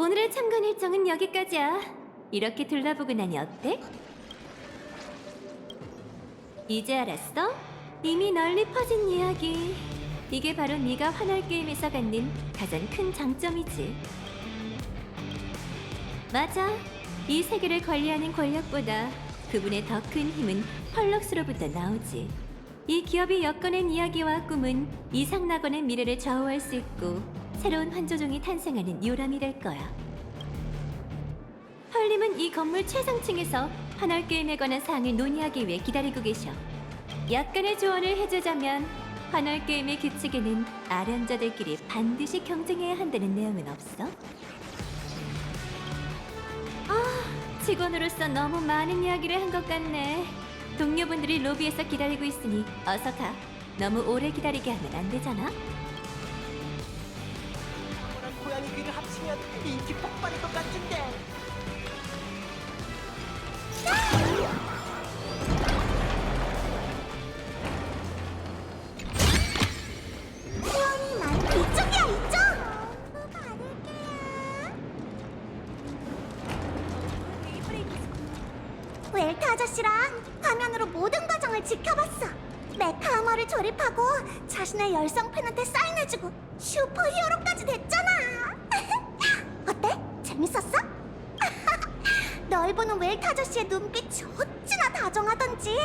오늘의 참관 일정은 여기까지야. 이렇게 둘러보고 나니 어때? 이제 알았어? 이미 널리 퍼진 이야기. 이게 바로 네가 환월 게임에서 갖는 가장 큰 장점이지. 맞아. 이 세계를 관리하는 권력보다 그분의 더 큰 힘은 펄럭스로부터 나오지. 이 기업이 엮어낸 이야기와 꿈은 이상 낙원의 미래를 좌우할 수 있고 새로운 환조종이 탄생하는 요람이 될 거야. 펄님은 이 건물 최상층에서 환월 게임에 관한 사항을 논의하기 위해 기다리고 계셔. 약간의 조언을 해주자면 환월 게임의 규칙에는 아련자들끼리 반드시 경쟁해야 한다는 내용은 없어? 직원으로서 너무 많은 이야기를 한 것 같네. 동료분들이 로비에서 기다리고 있으니 어서 가. 너무 오래 기다리게 하면 안 되잖아. 고양이 귀를 합치면 인기 폭발일 것 같은데. 수원이 난 이쪽이야 이쪽. 웰트 아저씨랑 화면으로 모든 과정을 지켜봤어. 메카 아머를 조립하고 자신의 열성 팬한테 사인해주고 슈퍼히어로까지 됐잖아. 어때? 재밌었어? 널 보는 웰트 아저씨의 눈빛이 어찌나 다정하던지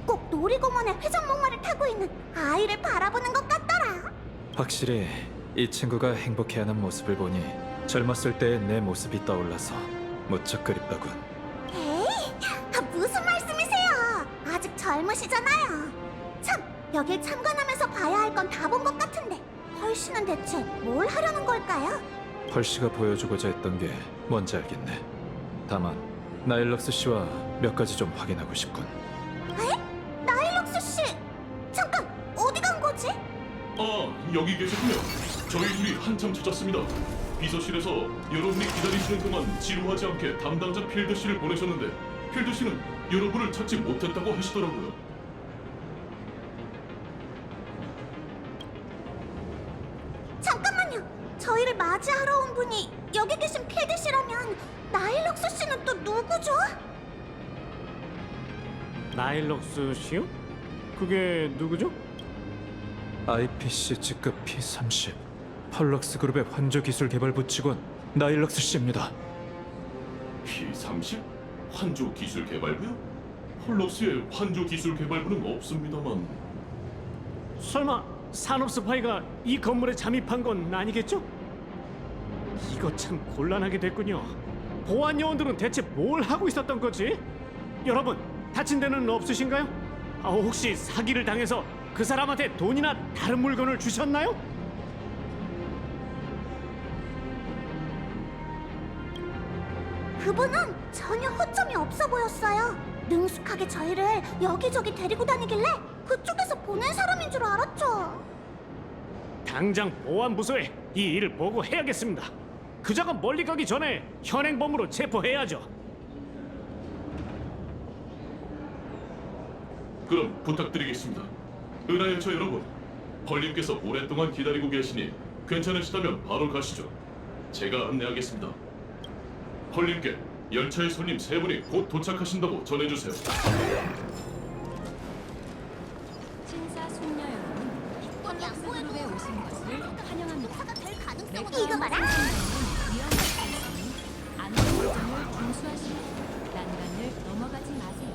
꼭 놀이공원의 회전 목마를 타고 있는 아이를 바라보는 것 같더라. 확실히 이 친구가 행복해하는 모습을 보니 젊었을 때의 내 모습이 떠올라서 무척 그립더군. 에이, 무슨 말씀이세요? 아직 젊으시잖아요. 참, 여길 참관하면서 봐야 할 건 다 본 것 같은데 펄씨는 대체 뭘 하려는 걸까요? 펄씨가 보여주고자 했던 게 뭔지 알겠네. 다만 나일럭스 씨와 몇 가지 좀 확인하고 싶군. 에? 나일록스 씨! 잠깐, 어디 간 거지? 아, 여기 계셨군요. 저희 둘이 한참 찾았습니다. 비서실에서 여러분이 기다리시는 동안 지루하지 않게 담당자 필드 씨를 보내셨는데 필드 씨는 여러분을 찾지 못했다고 하시더라고요. 잠깐만요. 저희를 맞이하러 온 분이 여기 계신 필드 씨라면 나일록스 씨는 또 누구죠? 나일럭스 씨요? 그게 누구죠? IPC 직급 P30 펄럭스 그룹의 환조기술 개발부 직원 나일럭스 씨입니다. P30? 환조 기술 개발부요? 펄럭스의 환조 기술 개발부는 없습니다만. 설마 산업 스파이가 이 건물에 잠입한 건 아니겠죠? 이거 참 곤란하게 됐군요. 보안 요원들은 대체 뭘 하고 있었던 거지? 여러분, 다친 데는 없으신가요? 혹시 사기를 당해서 그 사람한테 돈이나 다른 물건을 주셨나요? 그분은 전혀 허점이 없어 보였어요. 능숙하게 저희를 여기저기 데리고 다니길래 그쪽에서 보낸 사람인 줄 알았죠. 당장 보안부서에 이 일을 보고해야겠습니다. 그자가 멀리 가기 전에 현행범으로 체포해야죠. 그럼 부탁드리겠습니다. 은하열차 여러분, 펄님께서 오랫동안 기다리고 계시니 괜찮으시다면 바로 가시죠. 제가 안내하겠습니다. 펄님께 열차의 손님 3분이 곧 도착하신다고 전해주세요. 신사 숙녀 여러분, 펄럭스 그룹에 오신 것을 환영합니다. 이거 봐라. 위험할 수 있으니 안전 요정을 준수하시고 난간을 넘어가지 마세요.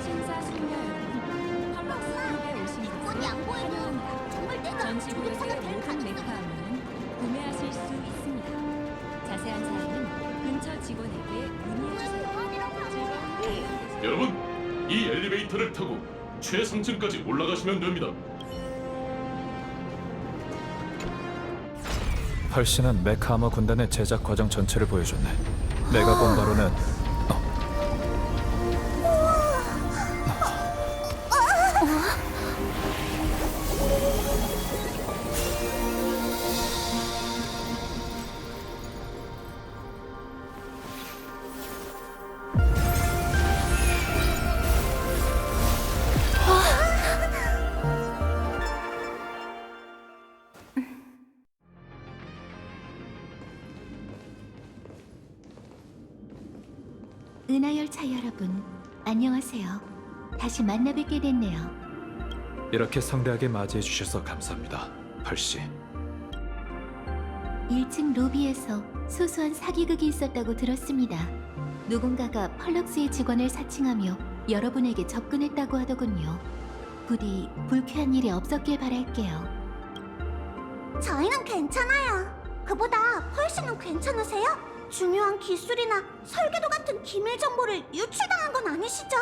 신사 숙녀 여러분, 펄럭스 그룹에 오신 것을 양보해도 환영합니다. 정말 내가 전시국에서의 조립사가 될 모든 가능성이 메카함은 구매하실 수 있습니다. 자세한 사항은 근처 직원에게 문의해주세요. 여러분, 이 엘리베이터를 타고 최상층까지 올라가시면 됩니다. 펄씨는 메카아머 군단의 제작 과정 전체를 보여줬네. 내가 본 바로는 은하열차 여러분, 안녕하세요. 다시 만나 뵙게 됐네요. 이렇게 성대하게 맞이해 주셔서 감사합니다, 펄씨. 1층 로비에서 소소한 사기극이 있었다고 들었습니다. 누군가가 펄럭스의 직원을 사칭하며 여러분에게 접근했다고 하더군요. 부디 불쾌한 일이 없었길 바랄게요. 저희는 괜찮아요. 그보다 펄씨는 괜찮으세요? 중요한 기술이나 설계도 같은 기밀 정보를 유출당한 건 아니시죠?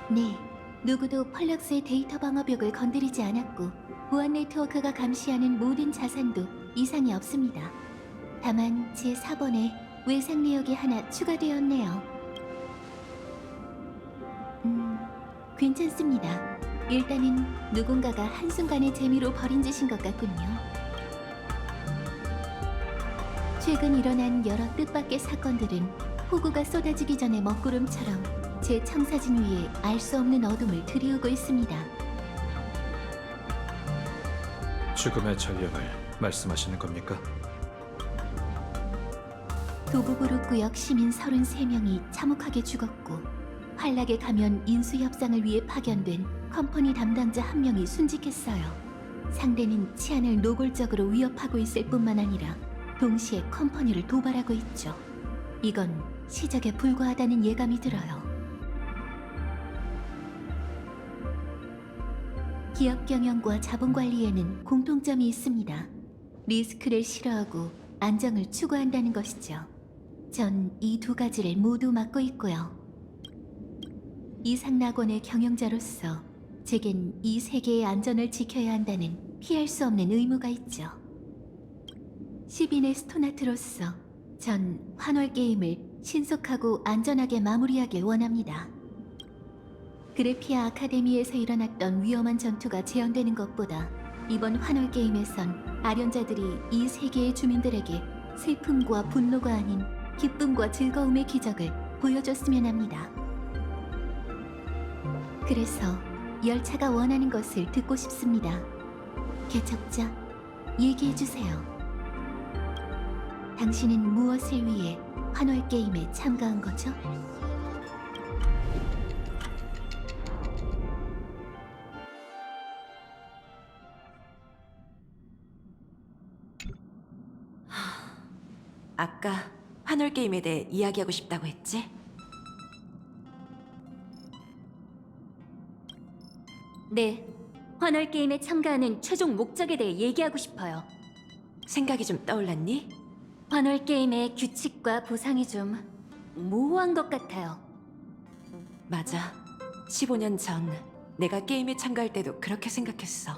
네, 누구도 펄럭스의 데이터 방어벽을 건드리지 않았고 보안 네트워크가 감시하는 모든 자산도 이상이 없습니다. 다만 제4번에 외상 내역이 하나 추가되었네요. 괜찮습니다. 일단은 누군가가 한순간의 재미로 벌인 짓인 것 같군요. 최근 일어난 여러 뜻밖의 사건들은 폭우가 쏟아지기 전의 먹구름처럼 제 청사진 위에 알 수 없는 어둠을 들이우고 있습니다. 죽음의 전력을 말씀하시는 겁니까? 도부부르 구역 시민 33명이 참혹하게 죽었고 환락에 가면 인수 협상을 위해 파견된 컴퍼니 담당자 한 명이 순직했어요. 상대는 치안을 노골적으로 위협하고 있을 뿐만 아니라 동시에 컴퍼니를 도발하고 있죠. 이건 시작에 불과하다는 예감이 들어요. 기업 경영과 자본 관리에는 공통점이 있습니다. 리스크를 싫어하고 안정을 추구한다는 것이죠. 전 이 두 가지를 모두 맡고 있고요. 이상낙원의 경영자로서 제겐 이 세계의 안전을 지켜야 한다는 피할 수 없는 의무가 있죠. 시빈의 스토나트로서 전 환월 게임을 신속하고 안전하게 마무리하길 원합니다. 그래피아 아카데미에서 일어났던 위험한 전투가 재현되는 것보다 이번 환월 게임에선 아련자들이 이 세계의 주민들에게 슬픔과 분노가 아닌 기쁨과 즐거움의 기적을 보여줬으면 합니다. 그래서 열차가 원하는 것을 듣고 싶습니다. 개척자, 얘기해주세요. 당신은 무엇을 위해 환월 게임에 참가한 거죠? 아까 환월 게임에 대해 이야기하고 싶다고 했지? 네, 환월 게임에 참가하는 최종 목적에 대해 얘기하고 싶어요. 생각이 좀 떠올랐니? 환월 게임의 규칙과 보상이 좀 모호한 것 같아요. 맞아. 15년 전 내가 게임에 참가할 때도 그렇게 생각했어.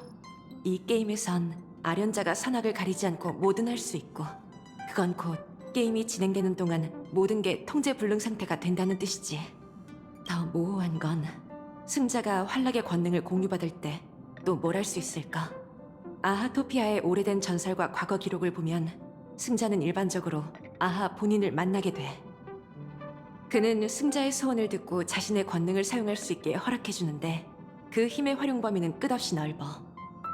이 게임에선 아련자가 선악을 가리지 않고 뭐든 할 수 있고 그건 곧 게임이 진행되는 동안 모든 게 통제 불능 상태가 된다는 뜻이지. 더 모호한 건 승자가 환락의 권능을 공유받을 때 또 뭘 할 수 있을까? 아하토피아의 오래된 전설과 과거 기록을 보면 승자는 일반적으로 아하 본인을 만나게 돼. 그는 승자의 소원을 듣고 자신의 권능을 사용할 수 있게 허락해주는데 그 힘의 활용 범위는 끝없이 넓어.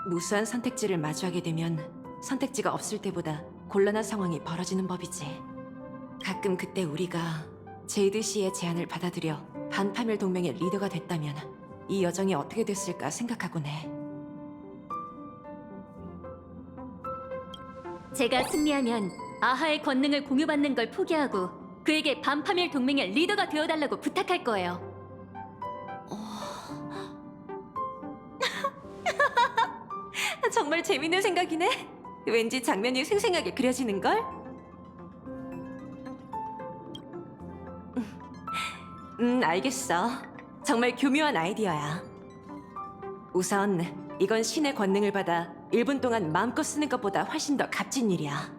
무수한 선택지를 마주하게 되면 선택지가 없을 때보다 곤란한 상황이 벌어지는 법이지. 가끔 그때 우리가 제이드 씨의 제안을 받아들여 반파멸 동맹의 리더가 됐다면 이 여정이 어떻게 됐을까 생각하곤 해. 제가 승리하면 아하의 권능을 공유받는 걸 포기하고 그에게 반파멸 동맹의 리더가 되어달라고 부탁할 거예요. 정말 재밌는 생각이네. 왠지 장면이 생생하게 그려지는걸? 알겠어. 정말 교묘한 아이디어야. 우선 이건 신의 권능을 받아 1분 동안 마음껏 쓰는 것보다 훨씬 더 값진 일이야.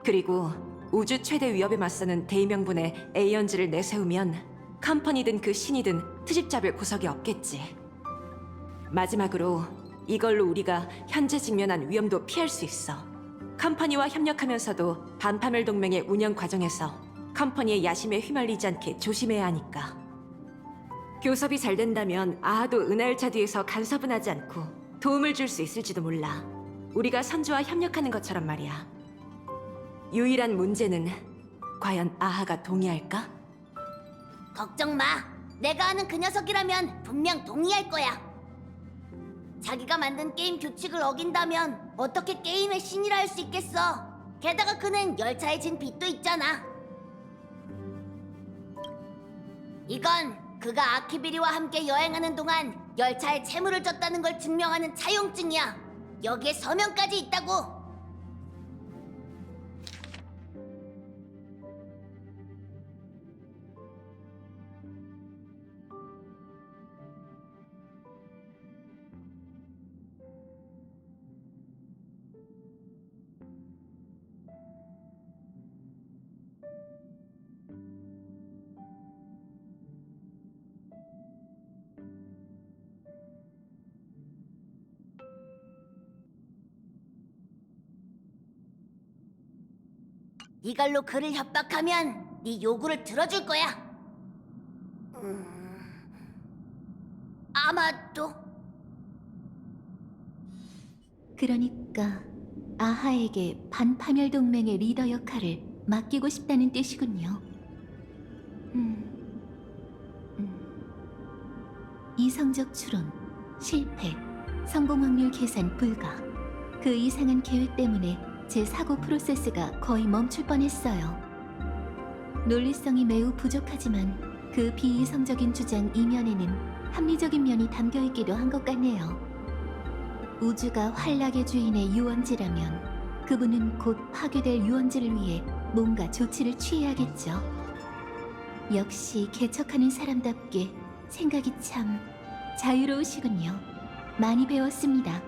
그리고 우주 최대 위협에 맞서는 대의명분의 에이언즈를 내세우면 컴퍼니든 그 신이든 트집잡을 구석이 없겠지. 마지막으로 이걸로 우리가 현재 직면한 위험도 피할 수 있어. 컴퍼니와 협력하면서도 반파멸 동맹의 운영 과정에서 컴퍼니의 야심에 휘말리지 않게 조심해야 하니까. 교섭이 잘 된다면 아하도 은하열차 뒤에서 간섭은 하지 않고 도움을 줄 수 있을지도 몰라. 우리가 선주와 협력하는 것처럼 말이야. 유일한 문제는 과연 아하가 동의할까? 걱정 마. 내가 아는 그 녀석이라면 분명 동의할 거야. 자기가 만든 게임 규칙을 어긴다면 어떻게 게임의 신이라 할 수 있겠어. 게다가 그는 열차에 진 빚도 있잖아. 이건 그가 아키비리와 함께 여행하는 동안 열차에 채무를 졌다는 걸 증명하는 차용증이야. 여기에 서명까지 있다고. 이걸로 그를 협박하면 네 요구를 들어줄 거야. 아마도. 그러니까 아하에게 반파멸 동맹의 리더 역할을 맡기고 싶다는 뜻이군요. 이성적 추론, 실패, 성공 확률 계산 불가. 그 이상한 계획 때문에 제 사고 프로세스가 거의 멈출 뻔했어요. 논리성이 매우 부족하지만 그 비이성적인 주장 이면에는 합리적인 면이 담겨있기도 한 것 같네요. 우주가 환락의 주인의 유원지라면 그분은 곧 파괴될 유원지를 위해 뭔가 조치를 취해야겠죠. 역시 개척하는 사람답게 생각이 참 자유로우시군요. 많이 배웠습니다.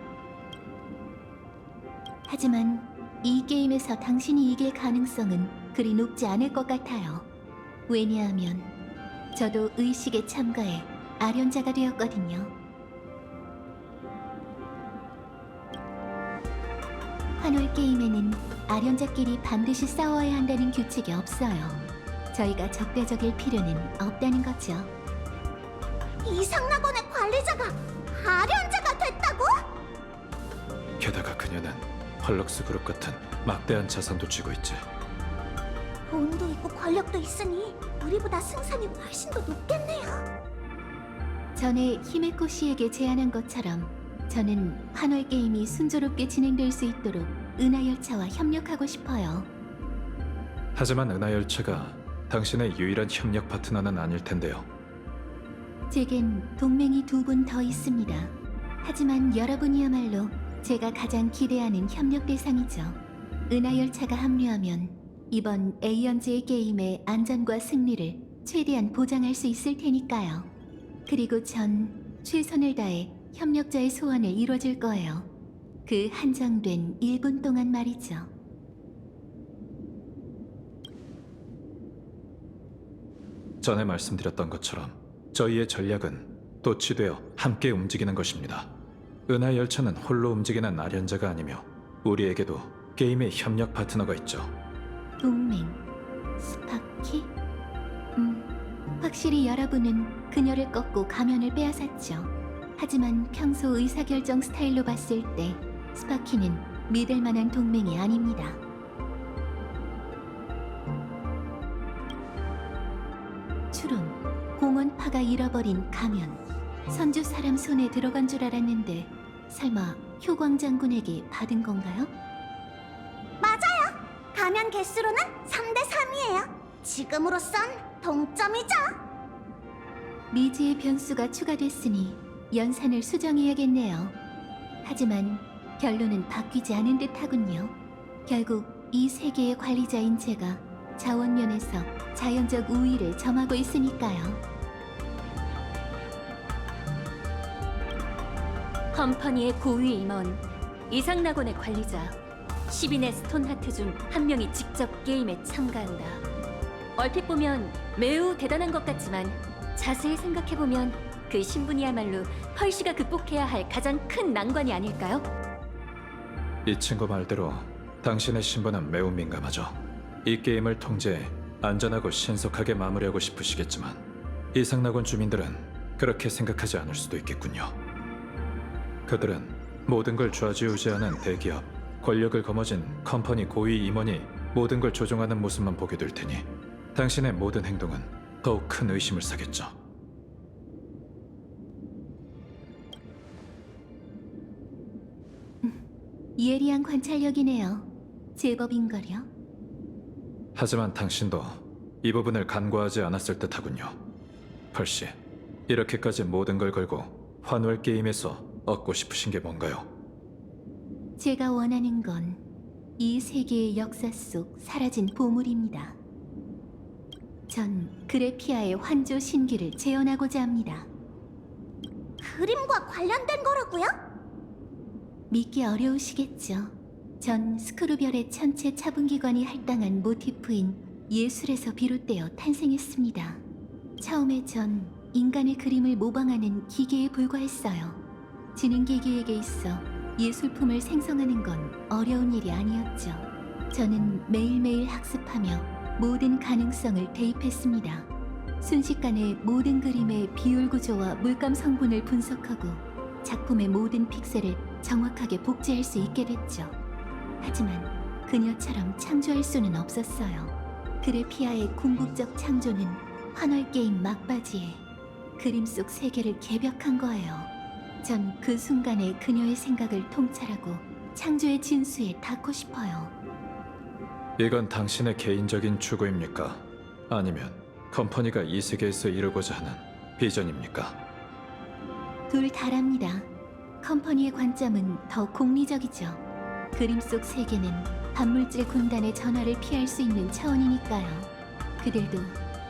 하지만 이 게임에서 당신이 이길 가능성은 그리 높지 않을 것 같아요. 왜냐하면 저도 의식에 참가해 아련자가 되었거든요. 환월 게임에는 아련자끼리 반드시 싸워야 한다는 규칙이 없어요. 저희가 적대적일 필요는 없다는 거죠. 이상낙원의 관리자가 아련자가 됐다고? 게다가 그녀는 펄럭스 그룹 같은 막대한 자산도 쥐고 있지. 돈도 있고 권력도 있으니 우리보다 승산이 훨씬 더 높겠네요. 전에 히메코 씨에게 제안한 것처럼 저는 환월 게임이 순조롭게 진행될 수 있도록 은하열차와 협력하고 싶어요. 하지만 은하열차가 당신의 유일한 협력 파트너는 아닐 텐데요. 제겐 동맹이 2분 더 있습니다. 하지만 여러분이야말로 제가 가장 기대하는 협력 대상이죠. 은하열차가 합류하면 이번 에이언즈의 게임의 안전과 승리를 최대한 보장할 수 있을 테니까요. 그리고 전 최선을 다해 협력자의 소원을 이뤄줄 거예요. 그 한정된 1분 동안 말이죠. 전에 말씀드렸던 것처럼 저희의 전략은 도취되어 함께 움직이는 것입니다. 은하열차는 홀로 움직이는 아련자가 아니며 우리에게도 게임의 협력 파트너가 있죠. 동맹, 스파키? 확실히 여러분은 그녀를 꺾고 가면을 빼앗았죠. 하지만 평소 의사결정 스타일로 봤을 때 스파키는 믿을 만한 동맹이 아닙니다. 추론, 공원파가 잃어버린 가면. 선주 사람 손에 들어간 줄 알았는데 설마 효광 장군에게 받은 건가요? 맞아요. 가면 개수로는 3대 3이에요. 지금으로선 동점이죠. 미지의 변수가 추가됐으니 연산을 수정해야겠네요. 하지만 결론은 바뀌지 않은 듯하군요. 결국 이 세계의 관리자인 제가 자원면에서 자연적 우위를 점하고 있으니까요. 컴퍼니의 고위 임원, 이상낙원의 관리자, 10인의 스톤하트 중 한 명이 직접 게임에 참가한다. 얼핏 보면 매우 대단한 것 같지만 자세히 생각해보면 그 신분이야말로 펄시가 극복해야 할 가장 큰 난관이 아닐까요? 이 친구 말대로 당신의 신분은 매우 민감하죠. 이 게임을 통제해 안전하고 신속하게 마무리하고 싶으시겠지만 이상낙원 주민들은 그렇게 생각하지 않을 수도 있겠군요. 그들은 모든 걸 좌지우지하는 대기업, 권력을 거머쥔 컴퍼니 고위 임원이 모든 걸 조종하는 모습만 보게 될 테니 당신의 모든 행동은 더욱 큰 의심을 사겠죠. 예리한 관찰력이네요. 제법인걸요. 하지만 당신도 이 부분을 간과하지 않았을 듯하군요. 펄씨, 이렇게까지 모든 걸 걸고 환월 게임에서 얻고 싶으신 게 뭔가요? 제가 원하는 건 이 세계의 역사 속 사라진 보물입니다. 전 그래피아의 환조 신기를 재현하고자 합니다. 그림과 관련된 거라고요? 믿기 어려우시겠죠. 전 스크루별의 천체 차분기관이 할당한 모티프인 예술에서 비롯되어 탄생했습니다. 처음에 전 인간의 그림을 모방하는 기계에 불과했어요. 지능기계에게 있어 예술품을 생성하는 건 어려운 일이 아니었죠. 저는 매일매일 학습하며 모든 가능성을 대입했습니다. 순식간에 모든 그림의 비율 구조와 물감 성분을 분석하고 작품의 모든 픽셀을 정확하게 복제할 수 있게 됐죠. 하지만 그녀처럼 창조할 수는 없었어요. 그래피아의 궁극적 창조는 환월 게임 막바지에 그림 속 세계를 개벽한 거예요. 전 그 순간에 그녀의 생각을 통찰하고 창조의 진수에 닿고 싶어요. 이건 당신의 개인적인 추구입니까? 아니면 컴퍼니가 이 세계에서 이루고자 하는 비전입니까? 둘 다랍니다. 컴퍼니의 관점은 더 공리적이죠. 그림 속 세계는 반물질 군단의 전화를 피할 수 있는 차원이니까요. 그들도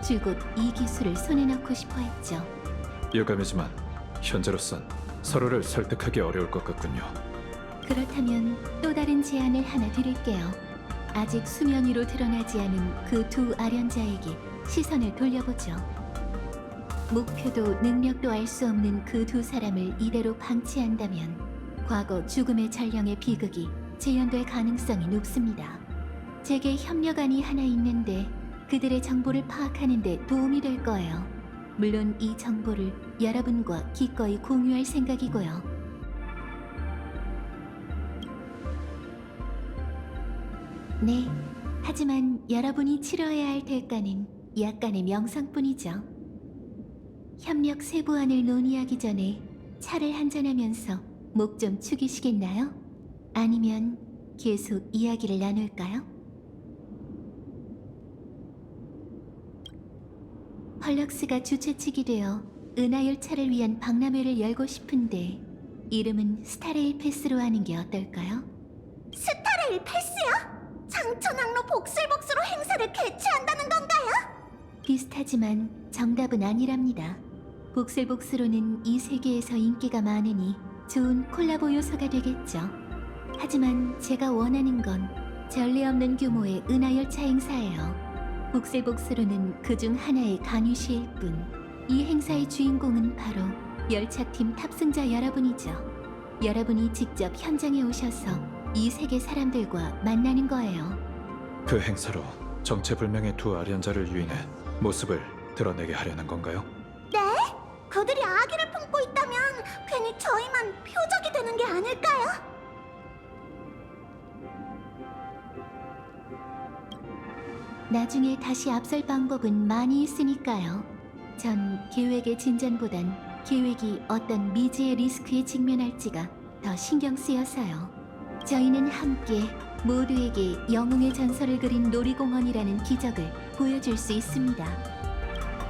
줄곧 이 기술을 손에 넣고 싶어 했죠. 유감이지만 현재로선 서로를 설득하기 어려울 것 같군요. 그렇다면 또 다른 제안을 하나 드릴게요. 아직 수면 위로 드러나지 않은 그 두 아련자에게 시선을 돌려보죠. 목표도 능력도 알 수 없는 그 두 사람을 이대로 방치한다면 과거 죽음의 전령의 비극이 재현될 가능성이 높습니다. 제게 협력안이 하나 있는데 그들의 정보를 파악하는 데 도움이 될 거예요. 물론 이 정보를 여러분과 기꺼이 공유할 생각이고요. 네, 하지만 여러분이 치러야 할 대가는 약간의 명상뿐이죠. 협력 세부안을 논의하기 전에 차를 한잔하면서 목 좀 축이시겠나요? 아니면 계속 이야기를 나눌까요? 펄럭스가 주최측이 되어 은하열차를 위한 박람회를 열고 싶은데 이름은 스타레일 패스로 하는 게 어떨까요? 스타레일 패스요? 장천항로 복슬복스로 행사를 개최한다는 건가요? 비슷하지만 정답은 아니랍니다. 복슬복스로는 이 세계에서 인기가 많으니 좋은 콜라보 요소가 되겠죠. 하지만 제가 원하는 건 전례 없는 규모의 은하열차 행사예요. 복슬복스로는 그중 하나의 간유시일 뿐, 이 행사의 주인공은 바로 열차팀 탑승자 여러분이죠. 여러분이 직접 현장에 오셔서 이 세계 사람들과 만나는 거예요. 그 행사로 정체불명의 두 아련자를 유인해 모습을 드러내게 하려는 건가요? 네? 그들이 아기를 품고 있다면 괜히 저희만 표적이 되는 게 아닐까요? 나중에 다시 앞설 방법은 많이 있으니까요. 전 계획의 진전보단 계획이 어떤 미지의 리스크에 직면할지가 더 신경 쓰여서요. 저희는 함께 모두에게 영웅의 전설을 그린 놀이공원이라는 기적을 보여줄 수 있습니다.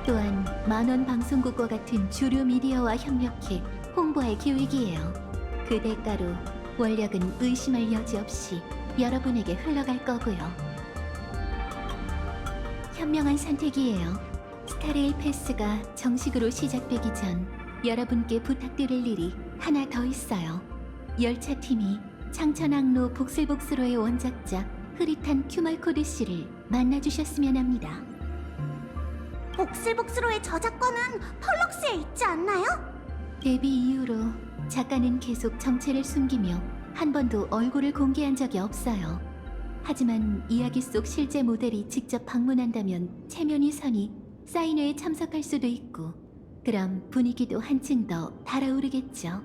또한 만원 방송국과 같은 주류 미디어와 협력해 홍보할 계획이에요. 그 대가로 원력은 의심할 여지 없이 여러분에게 흘러갈 거고요. 현명한 선택이에요. 스타레일 패스가 정식으로 시작되기 전 여러분께 부탁드릴 일이 하나 더 있어요. 열차팀이 창천항로 복슬복스로의 원작자 흐릿한 큐말코드 씨를 만나주셨으면 합니다. 복슬복스로의 저작권은 펄럭스에 있지 않나요? 데뷔 이후로 작가는 계속 정체를 숨기며 한 번도 얼굴을 공개한 적이 없어요. 하지만 이야기 속 실제 모델이 직접 방문한다면 체면이 서니 사인회에 참석할 수도 있고, 그럼 분위기도 한층 더 달아오르겠죠.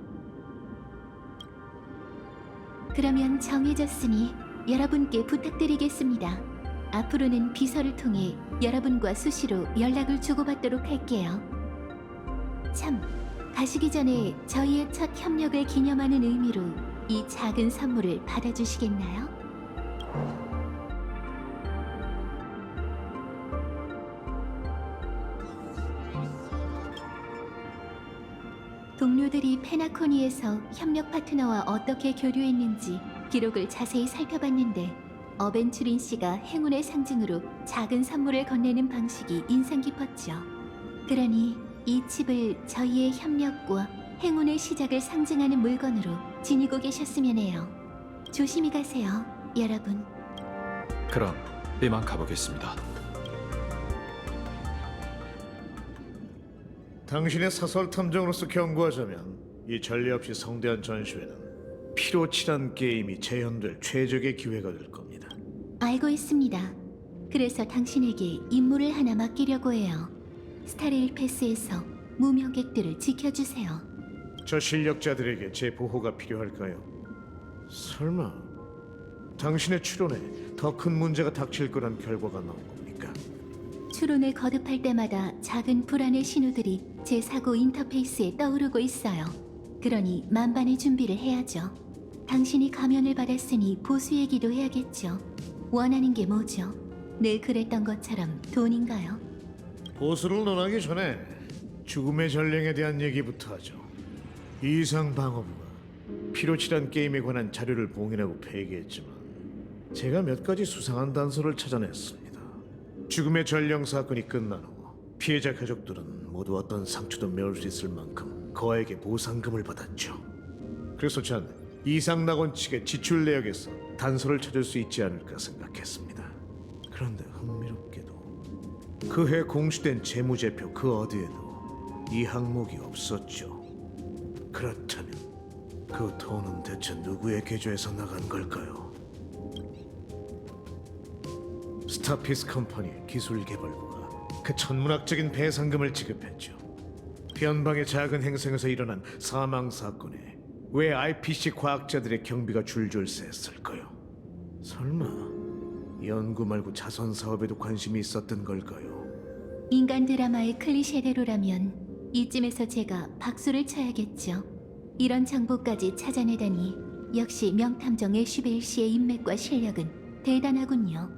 그러면 정해졌으니 여러분께 부탁드리겠습니다. 앞으로는 비서를 통해 여러분과 수시로 연락을 주고받도록 할게요. 참, 가시기 전에 저희의 첫 협력을 기념하는 의미로 이 작은 선물을 받아주시겠나요? 동료들이 페나코니에서 협력 파트너와 어떻게 교류했는지 기록을 자세히 살펴봤는데 어벤츄린 씨가 행운의 상징으로 작은 선물을 건네는 방식이 인상 깊었죠. 그러니 이 칩을 저희의 협력과 행운의 시작을 상징하는 물건으로 지니고 계셨으면 해요. 조심히 가세요, 여러분. 그럼 이만 가보겠습니다. 당신의 사설 탐정으로서 경고하자면 이 전례 없이 성대한 전시회는 피로칠한 게임이 재현될 최적의 기회가 될 겁니다. 알고 있습니다. 그래서 당신에게 임무를 하나 맡기려고 해요. 스타레일 패스에서 무명객들을 지켜주세요. 저 실력자들에게 제 보호가 필요할까요? 설마 당신의 추론에 더 큰 문제가 닥칠 거란 결과가 나온 겁니까? 추론을 거듭할 때마다 작은 불안의 신호들이 제 사고 인터페이스에 떠오르고 있어요. 그러니 만반의 준비를 해야죠. 당신이 가면을 받았으니 보수 얘기도 해야겠죠. 원하는 게 뭐죠? 늘 그랬던 것처럼 돈인가요? 보수를 논하기 전에 죽음의 전령에 대한 얘기부터 하죠. 이상 방어부가 피로칠한 게임에 관한 자료를 봉인하고 폐기했지만 제가 몇 가지 수상한 단서를 찾아냈습니다. 죽음의 전령 사건이 끝난 후 피해자 가족들은 모두 어떤 상처도 메울 수 있을 만큼 거액의 보상금을 받았죠. 그래서 전 이상낙원 측의 지출 내역에서 단서를 찾을 수 있지 않을까 생각했습니다. 그런데 흥미롭게도 그해 공시된 재무제표 그 어디에도 이 항목이 없었죠. 그렇다면 그 돈은 대체 누구의 계좌에서 나간 걸까요? 스타피스 컴퍼니의 기술개발부가 그 천문학적인 배상금을 지급했죠. 변방의 작은 행성에서 일어난 사망 사건에 왜 IPC 과학자들의 경비가 줄줄 셌을까요? 설마 연구 말고 자선 사업에도 관심이 있었던 걸까요? 인간 드라마의 클리셰대로라면 이쯤에서 제가 박수를 쳐야겠죠. 이런 정보까지 찾아내다니 역시 명탐정 애쉬벨 씨의 인맥과 실력은 대단하군요.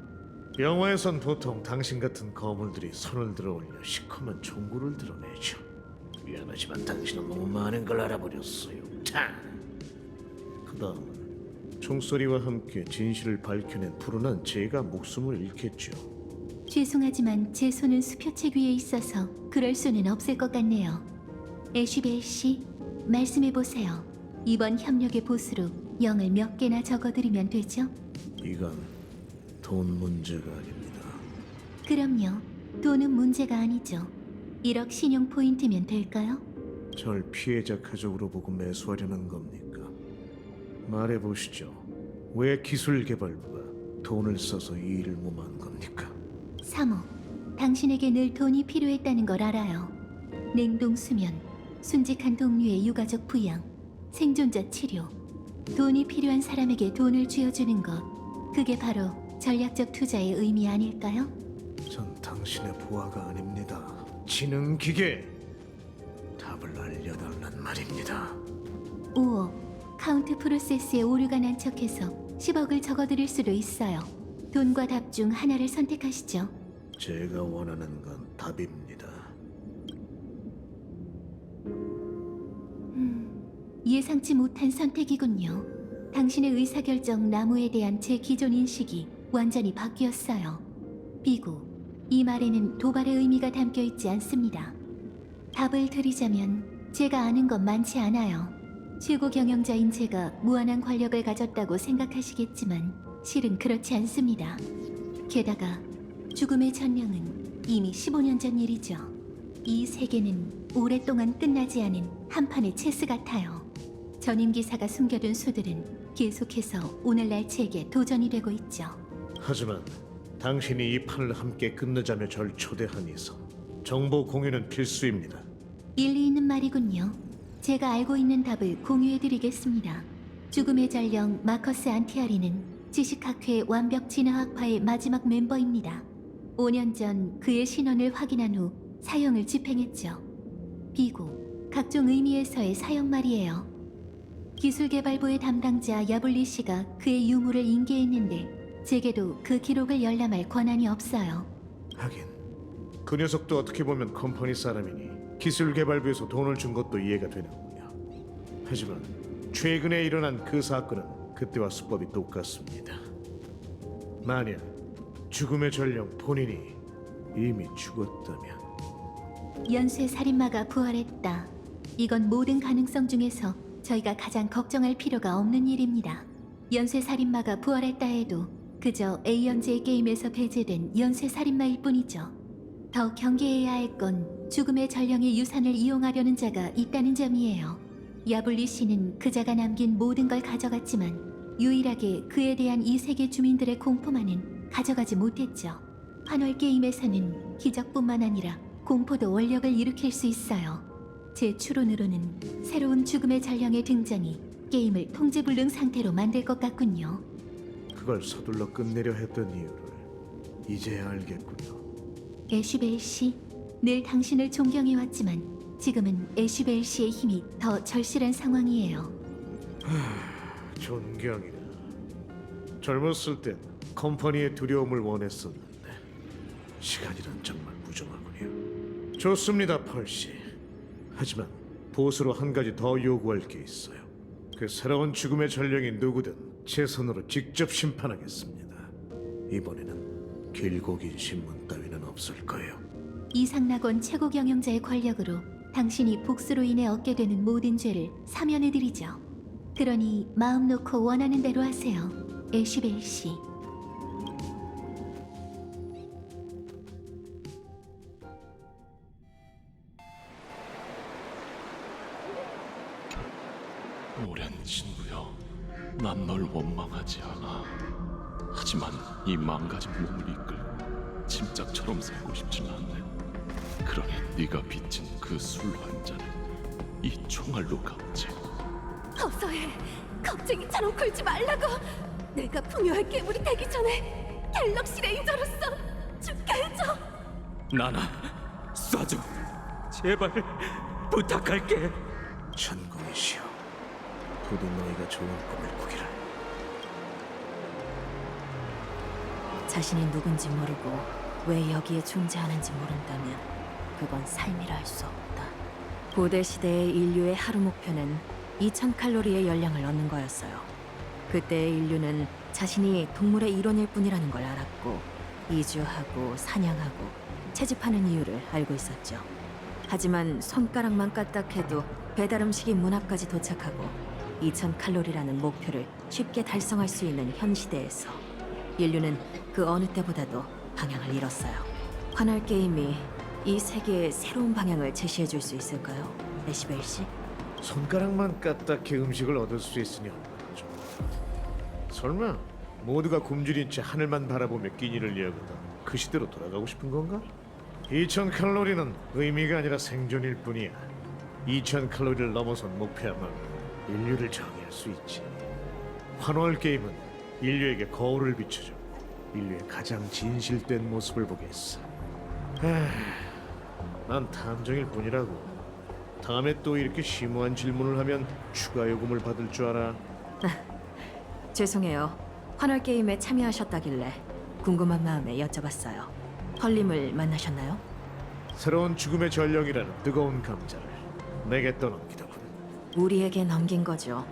영화에선 보통 당신 같은 거물들이 손을 들어 올려 시커먼 총구를 드러내죠. 미안하지만 당신은 너무 많은 걸 알아버렸어요. 그 다음은 총소리와 함께 진실을 밝혀낸 푸른한 제가 목숨을 잃겠죠. 죄송하지만 제 손은 수표책 위에 있어서 그럴 수는 없을 것 같네요. 애쉬벨 씨, 말씀해 보세요. 이번 협력의 보수로 영을 몇 개나 적어드리면 되죠? 이건 돈 문제가 아닙니다. 그럼요. 돈은 문제가 아니죠. 1억 신용 포인트면 될까요? 절 피해자 가족으로 보고 매수하려는 겁니까? 말해보시죠. 왜 기술개발부가 돈을 써서 이 일을 모만 겁니까? 3억. 당신에게 늘 돈이 필요했다는 걸 알아요. 냉동 수면, 순직한 동료의 유가족 부양, 생존자 치료. 돈이 필요한 사람에게 돈을 쥐어주는 것. 그게 바로 전략적 투자의 의미 아닐까요? 전 당신의 부하가 아닙니다. 지능기계! 답을 알려달란 말입니다. 5억. 카운트 프로세스에 오류가 난 척해서 10억을 적어드릴 수도 있어요. 돈과 답 중 하나를 선택하시죠. 제가 원하는 건 답입니다. 예상치 못한 선택이군요. 당신의 의사결정 나무에 대한 제 기존 인식이 완전히 바뀌었어요. 비고, 이 말에는 도발의 의미가 담겨 있지 않습니다. 답을 드리자면 제가 아는 건 많지 않아요. 최고 경영자인 제가 무한한 권력을 가졌다고 생각하시겠지만 실은 그렇지 않습니다. 게다가 죽음의 전령은 이미 15년 전 일이죠. 이 세계는 오랫동안 끝나지 않은 한판의 체스 같아요. 전임 기사가 숨겨둔 수들은 계속해서 오늘날 제게 도전이 되고 있죠. 하지만 당신이 이 판을 함께 끝내자며 절 초대한 이상 정보 공유는 필수입니다. 일리 있는 말이군요. 제가 알고 있는 답을 공유해드리겠습니다. 죽음의 전령 마커스 안티아리는 지식학회 완벽 진화학파의 마지막 멤버입니다. 5년 전 그의 신원을 확인한 후 사형을 집행했죠. 비고, 각종 의미에서의 사형 말이에요. 기술개발부의 담당자 야블리 씨가 그의 유무를 인계했는데 제게도 그 기록을 열람할 권한이 없어요. 하긴 그 녀석도 어떻게 보면 컴퍼니 사람이니 기술개발부에서 돈을 준 것도 이해가 되는군요. 하지만 최근에 일어난 그 사건은 그때와 수법이 똑같습니다. 만약 죽음의 전령 본인이 이미 죽었다면 연쇄 살인마가 부활했다. 이건 모든 가능성 중에서 저희가 가장 걱정할 필요가 없는 일입니다. 연쇄 살인마가 부활했다 해도 그저 A연제의 게임에서 배제된 연쇄 살인마일 뿐이죠. 더 경계해야 할 건 죽음의 전령의 유산을 이용하려는 자가 있다는 점이에요. 야블리 씨는 그 자가 남긴 모든 걸 가져갔지만 유일하게 그에 대한 이 세계 주민들의 공포만은 가져가지 못했죠. 환월 게임에서는 기적뿐만 아니라 공포도 원력을 일으킬 수 있어요. 제 추론으로는 새로운 죽음의 전령의 등장이 게임을 통제불능 상태로 만들 것 같군요. 그걸 서둘러 끝내려 했던 이유를 이제야 알겠군요. 애쉬벨 씨, 늘 당신을 존경해왔지만 지금은 애쉬벨 씨의 힘이 더 절실한 상황이에요. 존경이라. 젊었을 땐 컴퍼니의 두려움을 원했었는데 시간이란 정말 무정하군요. 좋습니다, 펄씨. 하지만 보수로 한 가지 더 요구할 게 있어요. 그 새로운 죽음의 전령이 누구든 제 손으로 직접 심판하겠습니다. 이번에는 길고 긴 신문 따위는 없을 거예요. 이상낙원 최고 경영자의 권력으로 당신이 복수로 인해 얻게 되는 모든 죄를 사면해드리죠. 그러니 마음 놓고 원하는 대로 하세요, 애쉬벨 씨. 오랜 친구여, 난 널 원망하지 않아. 하지만 이 망가진 몸을 이끌고 짐짝처럼 살고 싶진 않네. 그러니 네가 빚진 그 술 한 잔을 이 총알로 갚지. 어서 해. 겁쟁이처럼 굴지 말라고. 내가 풍요할 괴물이 되기 전에 갤럭시 레인저로서 죽게 해줘. 나나 쏴줘. 제발 부탁할게. 천공이시여, 부디 너희가 좋은 꿈을 꾸기를. 자신이 누군지 모르고 왜 여기에 존재하는지 모른다면 그건 삶이라 할 수 없다. 고대 시대의 인류의 하루 목표는 2000칼로리의 열량을 얻는 거였어요. 그때의 인류는 자신이 동물의 일원일 뿐이라는 걸 알았고 이주하고 사냥하고 채집하는 이유를 알고 있었죠. 하지만 손가락만 까딱해도 배달 음식이 문 앞까지 도착하고 2000칼로리라는 목표를 쉽게 달성할 수 있는 현 시대에서 인류는 그 어느 때보다도 방향을 잃었어요. 환월 게임이 이 세계의 새로운 방향을 제시해 줄 수 있을까요, 애쉬벨 씨? 손가락만 까딱해 음식을 얻을 수 있으니 얼마죠? 설마 모두가 굶주린 채 하늘만 바라보며 끼니를 이어가다 그 시대로 돌아가고 싶은 건가? 2000칼로리는 의미가 아니라 생존일 뿐이야. 2000칼로리를 넘어선 목표야말로 인류를 정의할 수 있지. 환월 게임은 인류에게 거울을 비춰줘 인류의 가장 진실된 모습을 보게 했어. 난 탐정일 뿐이라고. 다음에 또 이렇게 심오한 질문을 하면 추가 요금을 받을 줄 알아. 죄송해요. 환월 게임에 참여하셨다길래 궁금한 마음에 여쭤봤어요. 헐림을 만나셨나요? 새로운 죽음의 전령이라는 뜨거운 감자를 내게 떠넘기더군. 우리에게 넘긴 거죠.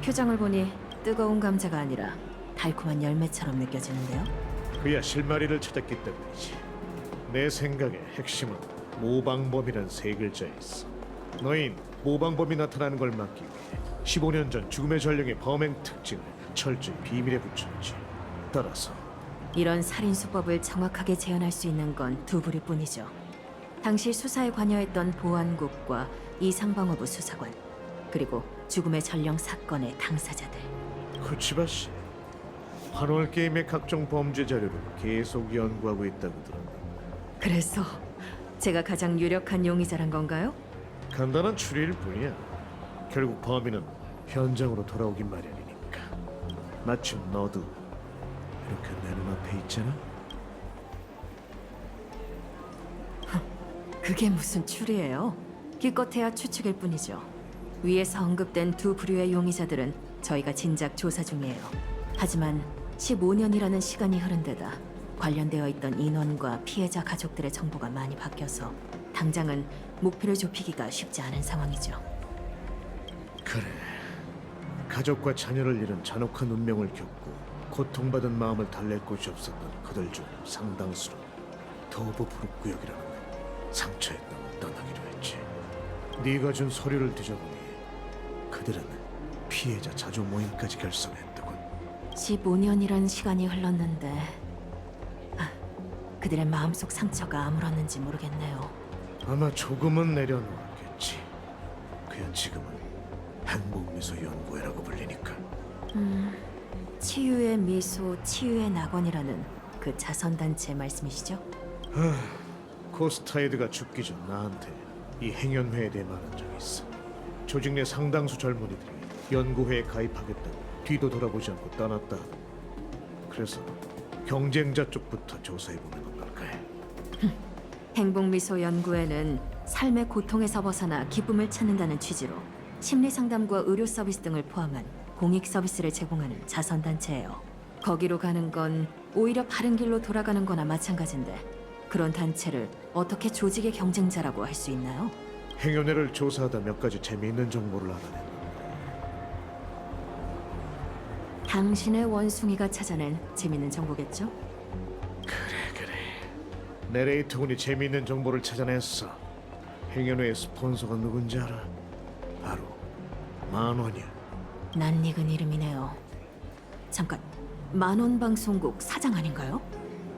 표정을 보니 뜨거운 감자가 아니라 달콤한 열매처럼 느껴지는데요. 그야 실마리를 찾았기 때문이지. 내 생각의 핵심은 모방범이란 세 글자에 있어. 너흰 모방범이 나타나는 걸 막기 위해 15년 전 죽음의 전령의 범행 특징을 철저히 비밀에 붙였지. 따라서 이런 살인 수법을 정확하게 재현할 수 있는 건 두 부류 뿐이죠. 당시 수사에 관여했던 보안국과 이상방어부 수사관, 그리고 죽음의 전령 사건의 당사자들. 쿠치바 씨, 환월 게임의 각종 범죄 자료를 계속 연구하고 있다고 들었는데 그래서 제가 가장 유력한 용의자란 건가요? 간단한 추리일 뿐이야. 결국 범인은 현장으로 돌아오긴 마련이니까. 마침 너도 이렇게 내 눈앞에 있잖아. 그게 무슨 추리예요? 기껏해야 추측일 뿐이죠. 위에서 언급된 두 부류의 용의자들은 저희가 진작 조사 중이에요. 하지만 15년이라는 시간이 흐른 데다 관련되어 있던 인원과 피해자 가족들의 정보가 많이 바뀌어서 당장은 목표를 좁히기가 쉽지 않은 상황이죠. 그래. 가족과 자녀를 잃은 잔혹한 운명을 겪고 고통받은 마음을 달랠 곳이 없었던 그들 중 상당수는 도보부룩 구역이라는 상처의 땅을 떠나기로 했지. 네가 준 서류를 뒤져보니 그들은 피해자 자조 모임까지 결성했더군. 15년이란 시간이 흘렀는데 그들의 마음속 상처가 아물었는지 모르겠네요. 아마 조금은 내려놓았겠지. 그야 지금은 행복미소연구회라고 불리니까. 치유의 미소, 치유의 낙원이라는 그 자선단체 말씀이시죠? 코스타이드가 죽기 전 나한테 이 행연회에 대해 말한 적이 있어. 조직 내 상당수 젊은이들이 연구회에 가입하겠다고 뒤도 돌아보지 않고 떠났다 하더군. 그래서 경쟁자 쪽부터 조사해보면 어떨까 해. 행복미소 연구회는 삶의 고통에서 벗어나 기쁨을 찾는다는 취지로 심리상담과 의료 서비스 등을 포함한 공익 서비스를 제공하는 자선단체예요. 거기로 가는 건 오히려 바른 길로 돌아가는 거나 마찬가지인데 그런 단체를 어떻게 조직의 경쟁자라고 할 수 있나요? 행연회를 조사하다 몇 가지 재미있는 정보를 알아냈는데 당신의 원숭이가 찾아낸 재밌는 정보겠죠? 그래. 내레이터군이 재미있는 정보를 찾아냈어. 행연회의 스폰서가 누군지 알아? 바로 만원이야. 낯익은 이름이네요. 잠깐, 만원방송국 사장 아닌가요?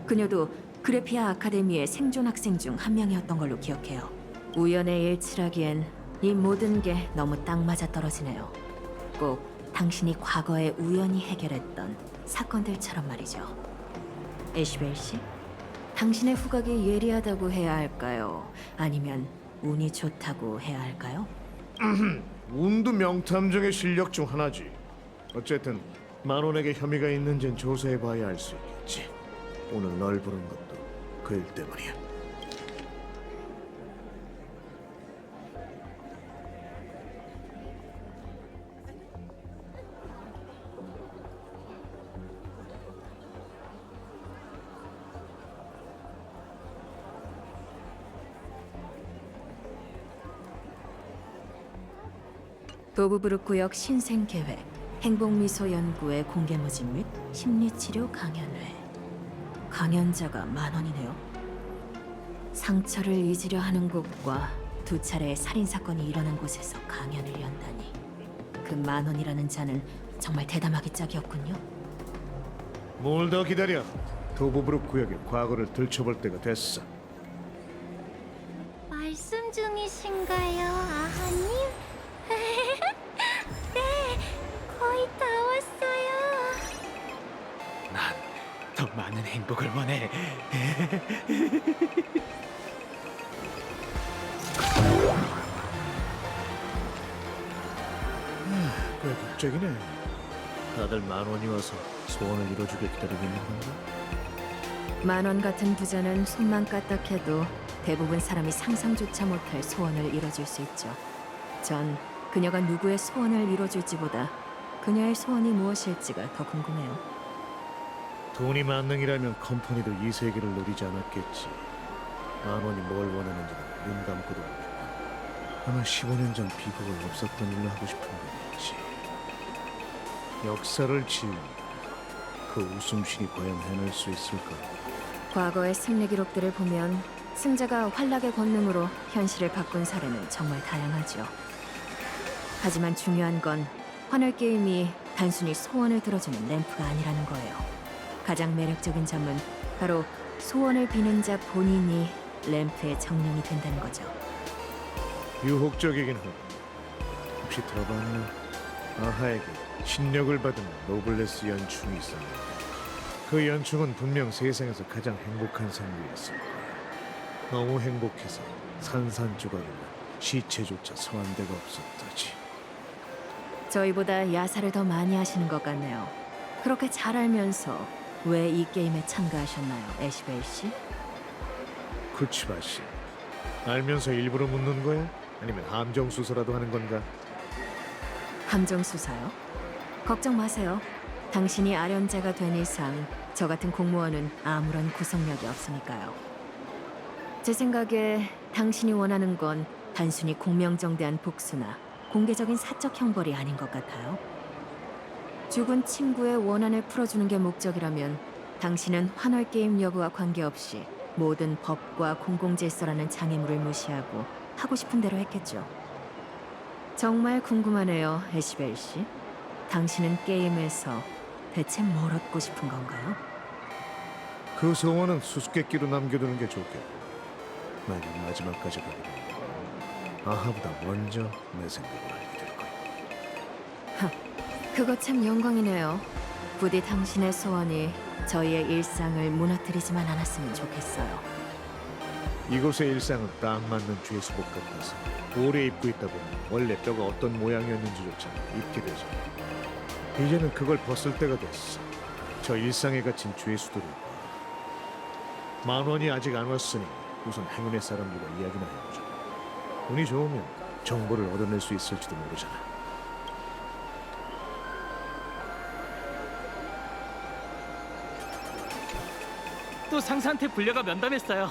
그녀도 그래피아 아카데미의 생존 학생 중 한 명이었던 걸로 기억해요. 우연의 일치라기엔 이 모든 게 너무 딱 맞아 떨어지네요. 꼭 당신이 과거에 우연히 해결했던 사건들처럼 말이죠. 애쉬벨 씨, 당신의 후각이 예리하다고 해야 할까요? 아니면 운이 좋다고 해야 할까요? 운도 명탐정의 실력 중 하나지. 어쨌든 만원에게 혐의가 있는지는 조사해봐야 알 수 있겠지. 오늘 널 부른 것도 그 일 때문이야. 도브브룩 구역 신생계획, 행복미소 연구회 공개 모집 및 심리치료 강연회. 강연자가 만원이네요. 상처를 잊으려 하는 곳과 두 차례의 살인 사건이 일어난 곳에서 강연을 연다니. 그 만원이라는 자는 정말 대담하기 짝이었군요. 뭘 더 기다려. 도보브룩 구역의 과거를 들춰볼 때가 됐어. 말씀 중이신가요, 아하님? 네, 거의 다 왔어요. 난 더 많은 행복을 원해. 꽤 극적이네. 다들 만원이 와서 소원을 이뤄주길 기다리고 있는 건가? 만원 같은 부자는 손만 까딱해도 대부분 사람이 상상조차 못할 소원을 이뤄줄 수 있죠. 전 그녀가 누구의 소원을 이뤄줄지보다 그녀의 소원이 무엇일지가 더 궁금해요. 돈이 만능이라면 컴퍼니도 이 세계를 노리지 않았겠지. 만원이 뭘 원하는지는 눈 감고도 알고. 아마 15년 전 비극을 없었던 일로 하고 싶은 거겠지. 역사를 지우는 그 웃음신이 과연 해낼 수 있을까? 과거의 승리 기록들을 보면 승자가 활락의 권능으로 현실을 바꾼 사례는 정말 다양하죠. 하지만 중요한 건 환월 게임이 단순히 소원을 들어주는 램프가 아니라는 거예요. 가장 매력적인 점은 바로 소원을 비는 자 본인이 램프의 정령이 된다는 거죠. 유혹적이긴 하고. 혹시 들어봤나? 아하에게 신력을 받은 노블레스 연충이 있었는데 그 연충은 분명 세상에서 가장 행복한 생물이었을 거야. 너무 행복해서 산산조각이나 시체조차 성한 데가 없었다지. 저희보다 야사를 더 많이 하시는 것 같네요. 그렇게 잘 알면서 왜 이 게임에 참가하셨나요, 애시벨 씨? 쿠치바 씨, 알면서 일부러 묻는 거야? 아니면 함정 수사라도 하는 건가? 함정 수사요? 걱정 마세요. 당신이 아련자가 된 이상 저 같은 공무원은 아무런 구속력이 없으니까요. 제 생각에 당신이 원하는 건 단순히 공명정대한 복수나 공개적인 사적 형벌이 아닌 것 같아요. 죽은 친구의 원한을 풀어주는 게 목적이라면 당신은 환월 게임 여부와 관계없이 모든 법과 공공질서라는 장애물을 무시하고 하고 싶은 대로 했겠죠. 정말 궁금하네요, 애시벨 씨. 당신은 게임에서 대체 뭘 얻고 싶은 건가요? 그 소원은 수수께끼로 남겨두는 게 좋겠고, 만약 마지막까지 가게 되면 아하보다 먼저 내 생각을 알게 될 거야. 그거 참 영광이네요. 부디 당신의 소원이 저희의 일상을 무너뜨리지만 않았으면 좋겠어요. 이곳의 일상은 딱 맞는 죄수복 같아서 오래 입고 있다 보면 원래 뼈가 어떤 모양이었는지조차 잊게 되죠. 이제는 그걸 벗을 때가 됐어. 저 일상에 갇힌 죄수들을 봐. 만원이 아직 안 왔으니 우선 행운의 사람들과 이야기나 해보자. 운이 좋으면 정보를 얻어낼 수 있을지도 모르잖아. 또 상사한테 불려가 면담했어요.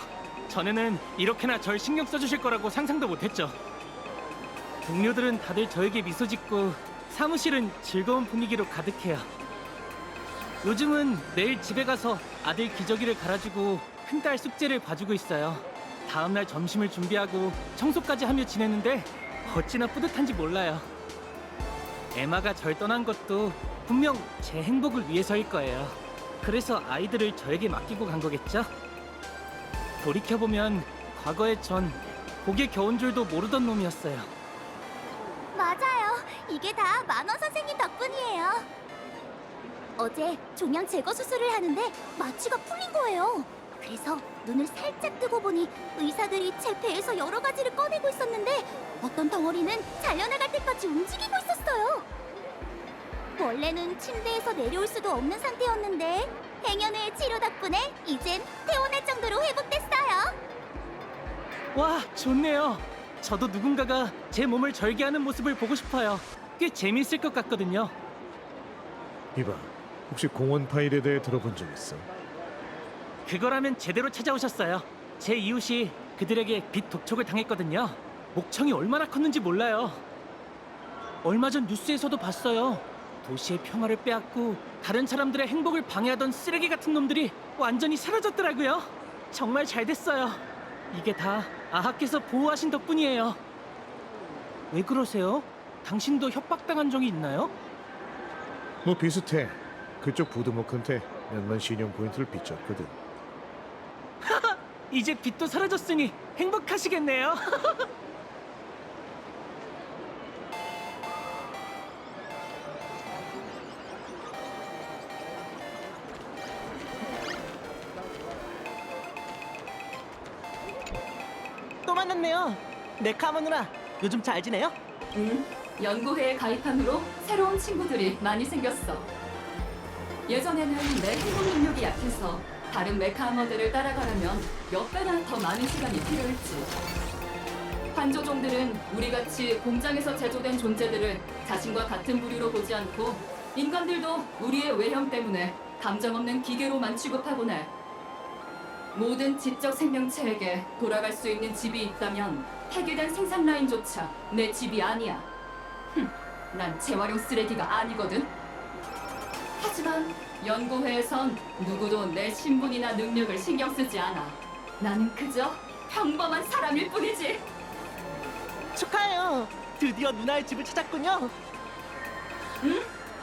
전에는 이렇게나 절 신경 써주실 거라고 상상도 못했죠. 동료들은 다들 저에게 미소 짓고 사무실은 즐거운 분위기로 가득해요. 요즘은 매일 집에 가서 아들 기저귀를 갈아주고 큰딸 숙제를 봐주고 있어요. 다음날 점심을 준비하고 청소까지 하며 지내는데 어찌나 뿌듯한지 몰라요. 에마가 절 떠난 것도 분명 제 행복을 위해서일 거예요. 그래서 아이들을 저에게 맡기고 간 거겠죠? 돌이켜보면 과거의 전 고개 겨운 줄도 모르던 놈이었어요. 맞아요. 이게 다 만원 선생님 덕분이에요. 어제 종양 제거 수술을 하는데 마취가 풀린 거예요. 그래서 눈을 살짝 뜨고 보니 의사들이 제 배에서 여러 가지를 꺼내고 있었는데 어떤 덩어리는 잘려나갈 때까지 움직이고 있었어요. 원래는 침대에서 내려올 수도 없는 상태였는데 행여의 치료 덕분에 이젠 퇴원할 정도로 회복됐어요. 와, 좋네요. 저도 누군가가 제 몸을 절개하는 모습을 보고 싶어요. 꽤 재미있을 것 같거든요. 이봐, 혹시 공원 파일에 대해 들어본 적 있어? 그거라면 제대로 찾아오셨어요. 제 이웃이 그들에게 빛 독촉을 당했거든요. 목청이 얼마나 컸는지 몰라요. 얼마 전 뉴스에서도 봤어요. 도시의 평화를 빼앗고 다른 사람들의 행복을 방해하던 쓰레기 같은 놈들이 완전히 사라졌더라고요. 정말 잘 됐어요. 이게 다 아하께서 보호하신 덕분이에요. 왜 그러세요? 당신도 협박당한 적이 있나요? 뭐 비슷해. 그쪽 부두목한테 몇만 신용 포인트를 빚졌거든. 이제 빛도 사라졌으니 행복하시겠네요. 또 만났네요. 네, 카모 누나. 요즘 잘 지내요? 응, 연구회에 가입한 후로 새로운 친구들이 많이 생겼어. 예전에는 내 행동 능력이 약해서 다른 메카아머들을 따라가려면 몇 배나 더 많은 시간이 필요했지. 환조종들은 우리같이 공장에서 제조된 존재들을 자신과 같은 부류로 보지 않고 인간들도 우리의 외형 때문에 감정 없는 기계로만 취급하곤 해. 모든 지적 생명체에게 돌아갈 수 있는 집이 있다면 폐기된 생산 라인조차 내 집이 아니야. 난 재활용 쓰레기가 아니거든. 하지만 연구회에선 누구도 내 신분이나 능력을 신경 쓰지 않아. 나는 그저 평범한 사람일 뿐이지. 축하해요. 드디어 누나의 집을 찾았군요. 응?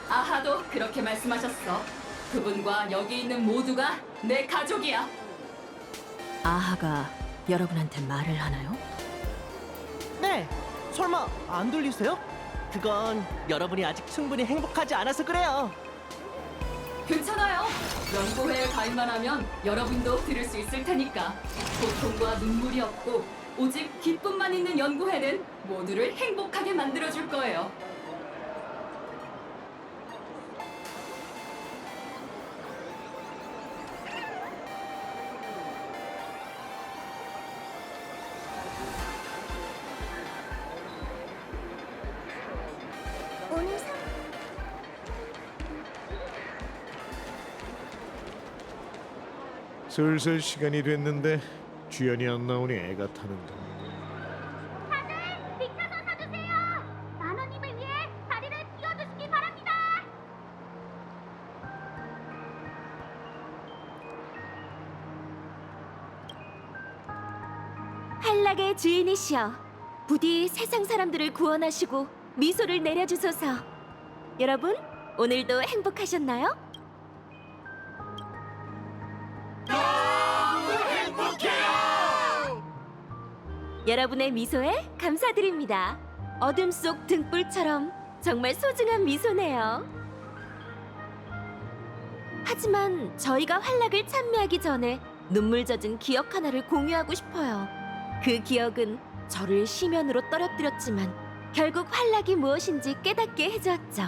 아하도 그렇게 말씀하셨어. 그분과 여기 있는 모두가 내 가족이야. 아하가 여러분한테 말을 하나요? 네. 설마 안 들리세요? 그건 여러분이 아직 충분히 행복하지 않아서 그래요. 괜찮아요. 연구회에 가입만 하면 여러분도 들을 수 있을 테니까. 고통과 눈물이 없고 오직 기쁨만 있는 연구회는 모두를 행복하게 만들어줄 거예요. 슬슬 시간이 됐는데 주연이 안 나오니 애가 타는데. 다들 비켜서 서주세요. 만호님을 위해 자리를 비워주시기 바랍니다. 한락의 주인이시여, 부디 세상 사람들을 구원하시고 미소를 내려주소서. 여러분, 오늘도 행복하셨나요? 너무 행복해요! 여러분의 미소에 감사드립니다. 어둠 속 등불처럼 정말 소중한 미소네요. 하지만 저희가 환락을 찬미하기 전에 눈물 젖은 기억 하나를 공유하고 싶어요. 그 기억은 저를 심연으로 떨어뜨렸지만 결국 환락이 무엇인지 깨닫게 해주었죠.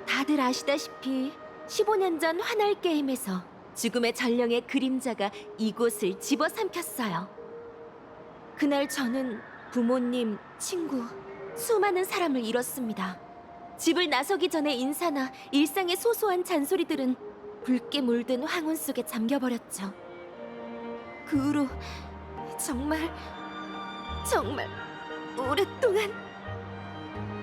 다들 아시다시피 15년 전 환월 게임에서 죽음의 전령의 그림자가 이곳을 집어삼켰어요. 그날 저는 부모님, 친구, 수많은 사람을 잃었습니다. 집을 나서기 전에 인사나 일상의 소소한 잔소리들은 붉게 물든 황혼 속에 잠겨버렸죠. 그 후로 정말 오랫동안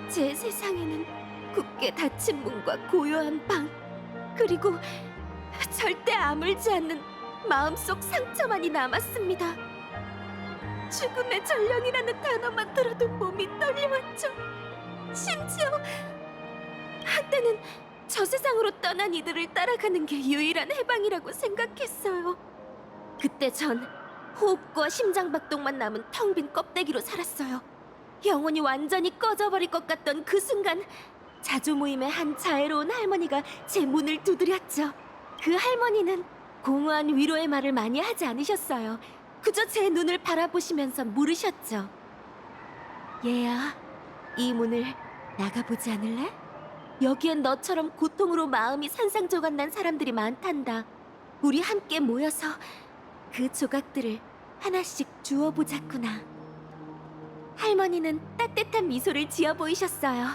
제 세상에는 굳게 닫힌 문과 고요한 방, 그리고 절대 아물지 않는 마음속 상처만이 남았습니다. 죽음의 전령이라는 단어만 들어도 몸이 떨려왔죠. 심지어 한때는 저 세상으로 떠난 이들을 따라가는 게 유일한 해방이라고 생각했어요. 그때 전 호흡과 심장박동만 남은 텅 빈 껍데기로 살았어요. 영혼이 완전히 꺼져버릴 것 같던 그 순간 자조 모임의 한 자애로운 할머니가 제 문을 두드렸죠. 그 할머니는 공허한 위로의 말을 많이 하지 않으셨어요. 그저 제 눈을 바라보시면서 물으셨죠. 얘야, 이 문을 나가보지 않을래? 여기엔 너처럼 고통으로 마음이 산산조각난 사람들이 많단다. 우리 함께 모여서 그 조각들을 하나씩 주워보자꾸나. 할머니는 따뜻한 미소를 지어 보이셨어요.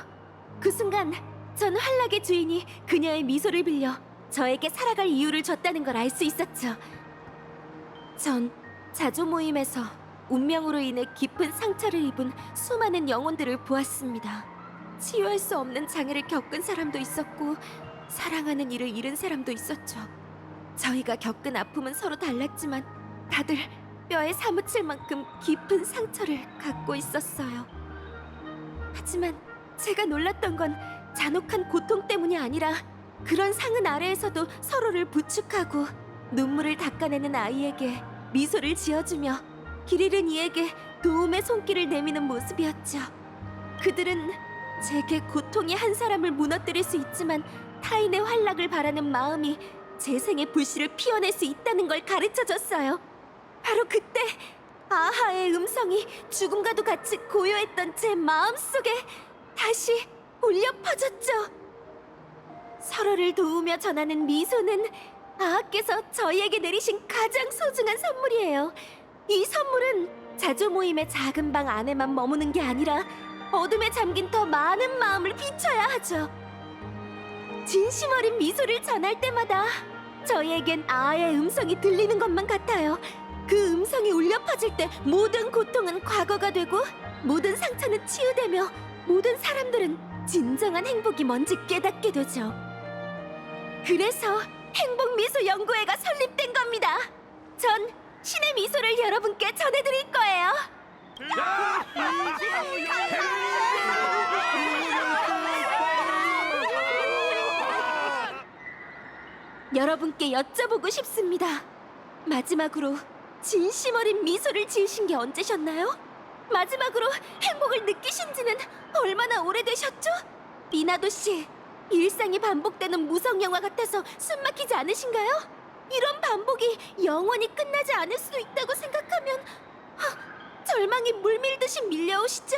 그 순간 전 환락의 주인이 그녀의 미소를 빌려 저에게 살아갈 이유를 줬다는 걸 알 수 있었죠. 전 자조 모임에서 운명으로 인해 깊은 상처를 입은 수많은 영혼들을 보았습니다. 치유할 수 없는 장애를 겪은 사람도 있었고 사랑하는 이를 잃은 사람도 있었죠. 저희가 겪은 아픔은 서로 달랐지만 다들 뼈에 사무칠 만큼 깊은 상처를 갖고 있었어요. 하지만 제가 놀랐던 건 잔혹한 고통 때문이 아니라 그런 상흔 아래에서도 서로를 부축하고 눈물을 닦아내는 아이에게 미소를 지어주며 길 잃은 이에게 도움의 손길을 내미는 모습이었죠. 그들은 제게 고통이 한 사람을 무너뜨릴 수 있지만 타인의 환락을 바라는 마음이 재생의 불씨를 피워낼 수 있다는 걸 가르쳐줬어요. 바로 그때 아하의 음성이 죽음과도 같이 고요했던 제 마음속에 다시 울려 퍼졌죠. 서로를 도우며 전하는 미소는 아하께서 저희에게 내리신 가장 소중한 선물이에요. 이 선물은 자조 모임의 작은 방 안에만 머무는 게 아니라 어둠에 잠긴 더 많은 마음을 비춰야 하죠. 진심 어린 미소를 전할 때마다 저희에겐 아하의 음성이 들리는 것만 같아요. 그 음성이 울려 퍼질 때 모든 고통은 과거가 되고 모든 상처는 치유되며 모든 사람들은 진정한 행복이 뭔지 깨닫게 되죠. 그래서 행복미소 연구회가 설립된 겁니다. 전 신의 미소를 여러분께 전해드릴 거예요. 여러분께 여쭤보고 싶습니다. 마지막으로 진심 어린 미소를 지으신 게 언제셨나요? 마지막으로 행복을 느끼신 지는 얼마나 오래되셨죠? 미나도 씨, 일상이 반복되는 무성 영화 같아서 숨막히지 않으신가요? 이런 반복이 영원히 끝나지 않을 수도 있다고 생각하면 절망이 물밀듯이 밀려오시죠?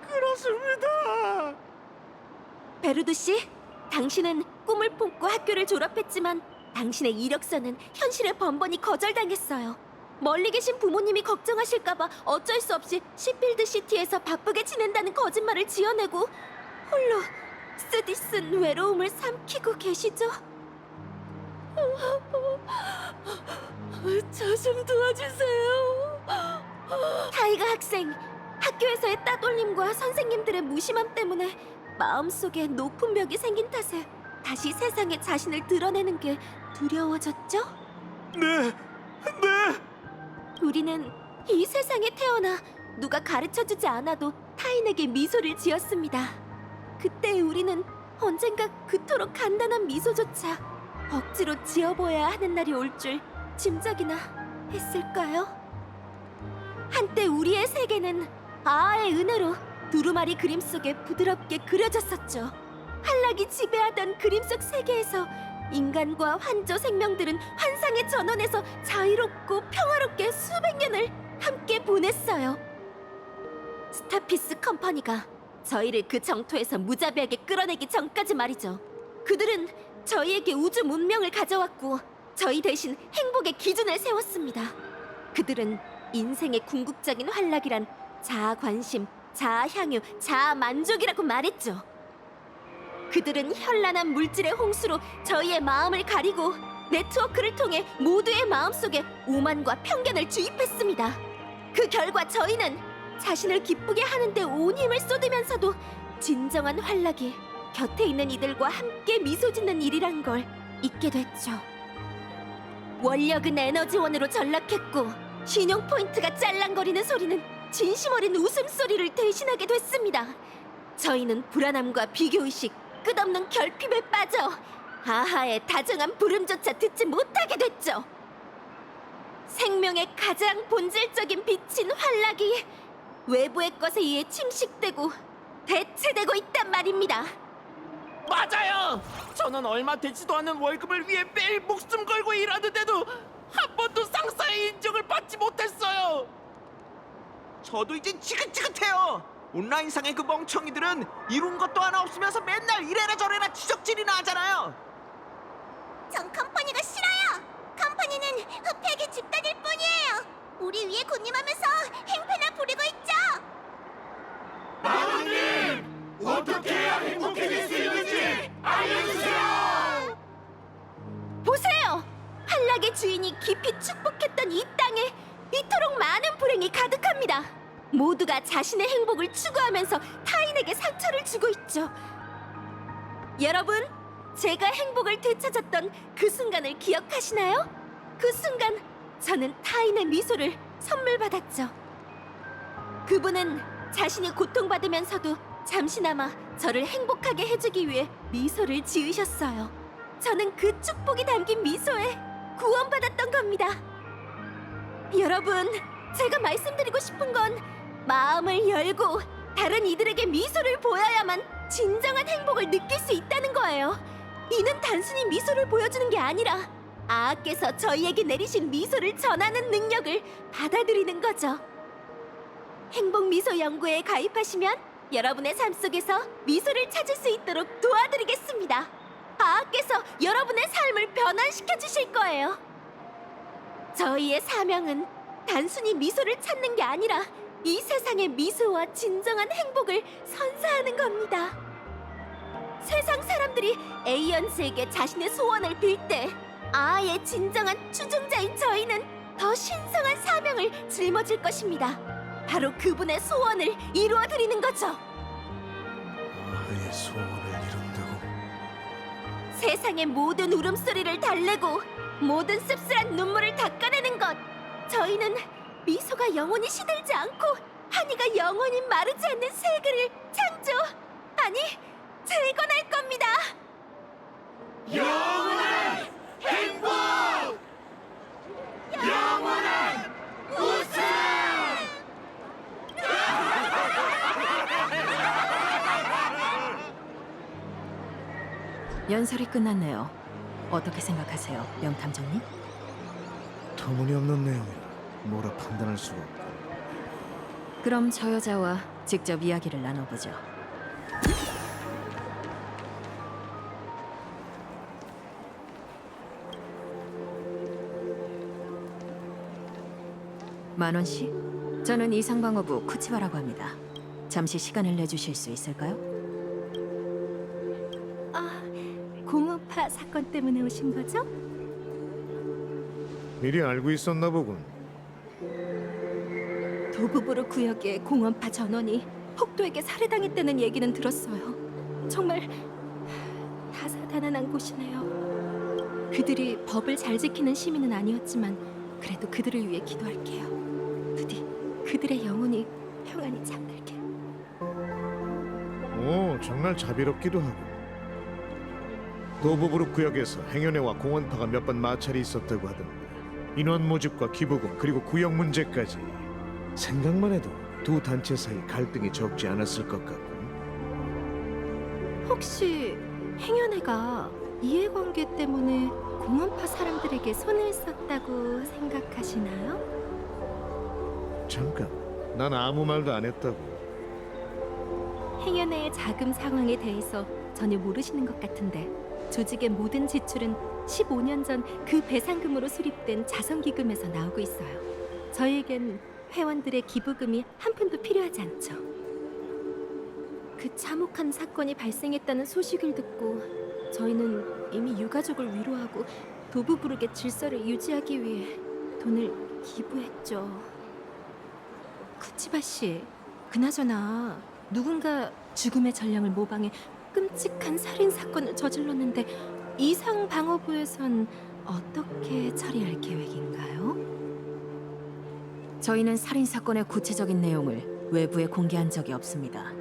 그렇습니다. 베르드 씨, 당신은 꿈을 품고 학교를 졸업했지만 당신의 이력서는 현실에 번번이 거절당했어요. 멀리 계신 부모님이 걱정하실까봐 어쩔 수 없이 시필드 시티에서 바쁘게 지낸다는 거짓말을 지어내고 홀로 쓰디쓴 외로움을 삼키고 계시죠? 저 좀 도와주세요. 타이가 학생, 학교에서의 따돌림과 선생님들의 무심함 때문에 마음속에 높은 벽이 생긴 탓에 다시 세상에 자신을 드러내는 게 두려워졌죠? 네. 우리는 이 세상에 태어나 누가 가르쳐주지 않아도 타인에게 미소를 지었습니다. 그때 우리는 언젠가 그토록 간단한 미소조차 억지로 지어보아야 하는 날이 올 줄 짐작이나 했을까요? 한때 우리의 세계는 아아의 은혜로 두루마리 그림 속에 부드럽게 그려졌었죠. 한락이 지배하던 그림 속 세계에서 인간과 환조 생명들은 환상의 전원에서 자유롭고 평화롭게 수백 년을 함께 보냈어요. 스타피스 컴퍼니가 저희를 그 정토에서 무자비하게 끌어내기 전까지 말이죠. 그들은 저희에게 우주 문명을 가져왔고 저희 대신 행복의 기준을 세웠습니다. 그들은 인생의 궁극적인 환락이란 자아 관심, 자아 향유, 자아 만족이라고 말했죠. 그들은 현란한 물질의 홍수로 저희의 마음을 가리고 네트워크를 통해 모두의 마음속에 오만과 편견을 주입했습니다. 그 결과 저희는 자신을 기쁘게 하는데 온 힘을 쏟으면서도 진정한 환락이 곁에 있는 이들과 함께 미소 짓는 일이란 걸 잊게 됐죠. 원력은 에너지원으로 전락했고 신용 포인트가 짤랑거리는 소리는 진심 어린 웃음소리를 대신하게 됐습니다. 저희는 불안함과 비교의식, 끝없는 결핍에 빠져 아하의 다정한 부름조차 듣지 못하게 됐죠. 생명의 가장 본질적인 빛인 환락이 외부의 것에 의해 침식되고 대체되고 있단 말입니다. 맞아요. 저는 얼마 되지도 않은 월급을 위해 매일 목숨 걸고 일하는데도 한 번도 상사의 인정을 받지 못했어요. 저도 이제 지긋지긋해요. 온라인상의 그 멍청이들은 이룬 것도 하나 없으면서 맨날 이래라 저래라 지적질이나 하잖아요. 전 컴퍼니가 싫어요. 컴퍼니는 흡혈귀 집단일 뿐이에요. 우리 위에 군림하면서 행패나 부리고 있죠. 어떻게 해야 행복해질 수 있는지 알려주세요! 보세요! 한락의 주인이 깊이 축복했던 이 땅에 이토록 많은 불행이 가득합니다. 모두가 자신의 행복을 추구하면서 타인에게 상처를 주고 있죠. 여러분, 제가 행복을 되찾았던 그 순간을 기억하시나요? 그 순간 저는 타인의 미소를 선물 받았죠. 그분은 자신이 고통받으면서도 잠시나마 저를 행복하게 해주기 위해 미소를 지으셨어요. 저는 그 축복이 담긴 미소에 구원받았던 겁니다. 여러분, 제가 말씀드리고 싶은 건 마음을 열고 다른 이들에게 미소를 보여야만 진정한 행복을 느낄 수 있다는 거예요. 이는 단순히 미소를 보여주는 게 아니라 아아께서 저희에게 내리신 미소를 전하는 능력을 받아들이는 거죠. 행복미소 연구회에 가입하시면 여러분의 삶 속에서 미소를 찾을 수 있도록 도와드리겠습니다. 아아께서 여러분의 삶을 변환시켜 주실 거예요. 저희의 사명은 단순히 미소를 찾는 게 아니라 이 세상의 미소와 진정한 행복을 선사하는 겁니다. 세상 사람들이 에이언스에게 자신의 소원을 빌 때 아아의 진정한 추종자인 저희는 더 신성한 사명을 짊어질 것입니다. 바로 그분의 소원을 이루어드리는 거죠. 아의 소원을 이룬다고? 세상의 모든 울음소리를 달래고 모든 씁쓸한 눈물을 닦아내는 것. 저희는 미소가 영원히 시들지 않고 한이가 영원히 마르지 않는 세계를 아니 재건할 겁니다. 영원한 행복! 영원한 웃음! 연설이 끝났네요. 어떻게 생각하세요, 명탐정님? 터무니없는 내용이라 뭐라 판단할 수가 없고. 그럼 저 여자와 직접 이야기를 나눠보죠. 만원 씨, 저는 이상방어부 쿠치바라고 합니다. 잠시 시간을 내주실 수 있을까요? 공우파 사건 때문에 오신 거죠? 미리 알고 있었나 보군. 도부부르 구역의 공원파 전원이 폭도에게 살해당했다는 얘기는 들었어요. 정말 다사다난한 곳이네요. 그들이 법을 잘 지키는 시민은 아니었지만 그래도 그들을 위해 기도할게요. 부디 그들의 영혼이 평안히 잠들게. 오, 정말 자비롭기도 하고. 도보부르 구역에서 행여네와 공원파가 몇 번 마찰이 있었다고 하던데 인원 모집과 기부금 그리고 구역 문제까지 생각만 해도 두 단체 사이 갈등이 적지 않았을 것 같고. 혹시 행여네가 이해관계 때문에 공원파 사람들에게 손을 썼다고 생각하시나요? 잠깐, 난 아무 말도 안 했다고. 행여네의 자금 상황에 대해서 전혀 모르시는 것 같은데 조직의 모든 지출은 15년 전 그 배상금으로 수립된 자선기금에서 나오고 있어요. 저희에겐 회원들의 기부금이 한 푼도 필요하지 않죠. 그 참혹한 사건이 발생했다는 소식을 듣고 저희는 이미 유가족을 위로하고 도부부르의 질서를 유지하기 위해 돈을 기부했죠. 쿠치바 씨, 그나저나 누군가 죽음의 전령을 모방해 끔찍한 살인 사건을 저질렀는데 이상 방어부에선 어떻게 처리할 계획인가요? 저희는 살인 사건의 구체적인 내용을 외부에 공개한 적이 없습니다.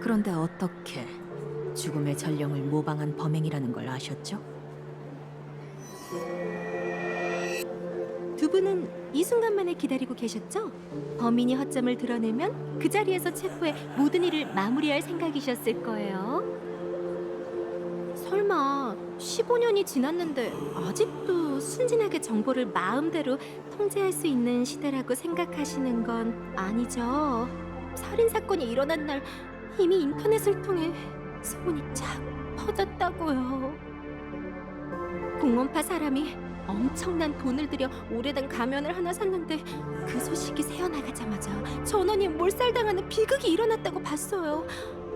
그런데 어떻게 죽음의 전령을 모방한 범행이라는 걸 아셨죠? 두 분은 이 순간만을 기다리고 계셨죠? 범인이 허점을 드러내면 그 자리에서 체포해 모든 일을 마무리할 생각이셨을 거예요. 설마 15년이 지났는데 아직도 순진하게 정보를 마음대로 통제할 수 있는 시대라고 생각하시는 건 아니죠? 살인 사건이 일어난 날 이미 인터넷을 통해 소문이 쫙 퍼졌다고요. 공원파 사람이 엄청난 돈을 들여 오래된 가면을 하나 샀는데 그 소식이 새어나가자마자 전원이 몰살당하는 비극이 일어났다고 봤어요.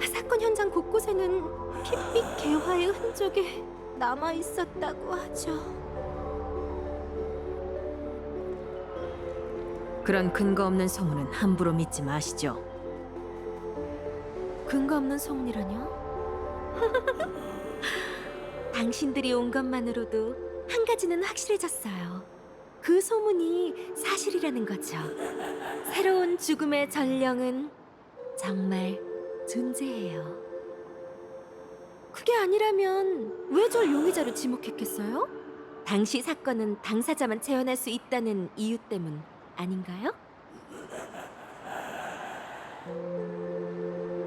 사건 현장 곳곳에는 핏빛 개화의 흔적이 남아 있었다고 하죠. 그런 근거 없는 소문은 함부로 믿지 마시죠. 근거 없는 소문이라뇨? 당신들이 온 것만으로도 한 가지는 확실해졌어요. 그 소문이 사실이라는 거죠. 새로운 죽음의 전령은 정말 존재해요. 그게 아니라면 왜 절 용의자로 지목했겠어요? 당시 사건은 당사자만 재현할 수 있다는 이유 때문 아닌가요?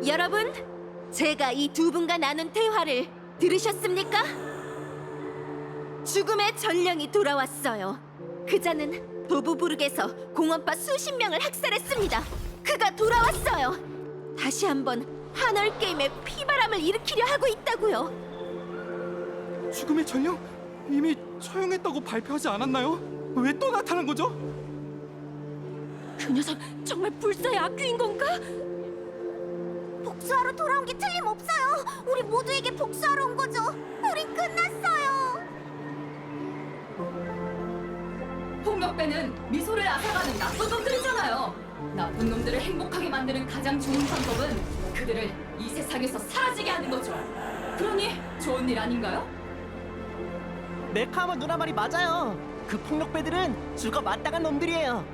여러분, 제가 이 두 분과 나눈 대화를 들으셨습니까? 죽음의 전령이 돌아왔어요. 그자는 도부부르크에서 공원파 수십 명을 학살했습니다. 그가 돌아왔어요. 다시 한번 한월 게임에 피바람을 일으키려 하고 있다고요. 죽음의 전령? 이미 처형했다고 발표하지 않았나요? 왜 또 나타난 거죠? 그 녀석 정말 불사의 악귀인 건가? 복수하러 돌아온 게 틀림없어요. 우리 모두에게 복수하러 온 거죠. 우린 끝났어요. 폭력배는 미소를 앗아가는 나쁜 놈들이잖아요. 나쁜 놈들을 행복하게 만드는 가장 좋은 방법은 그들을 이 세상에서 사라지게 하는 거죠. 그러니 좋은 일 아닌가요? 메카마 누나 말이 맞아요. 그 폭력배들은 죽어 마땅한 놈들이에요.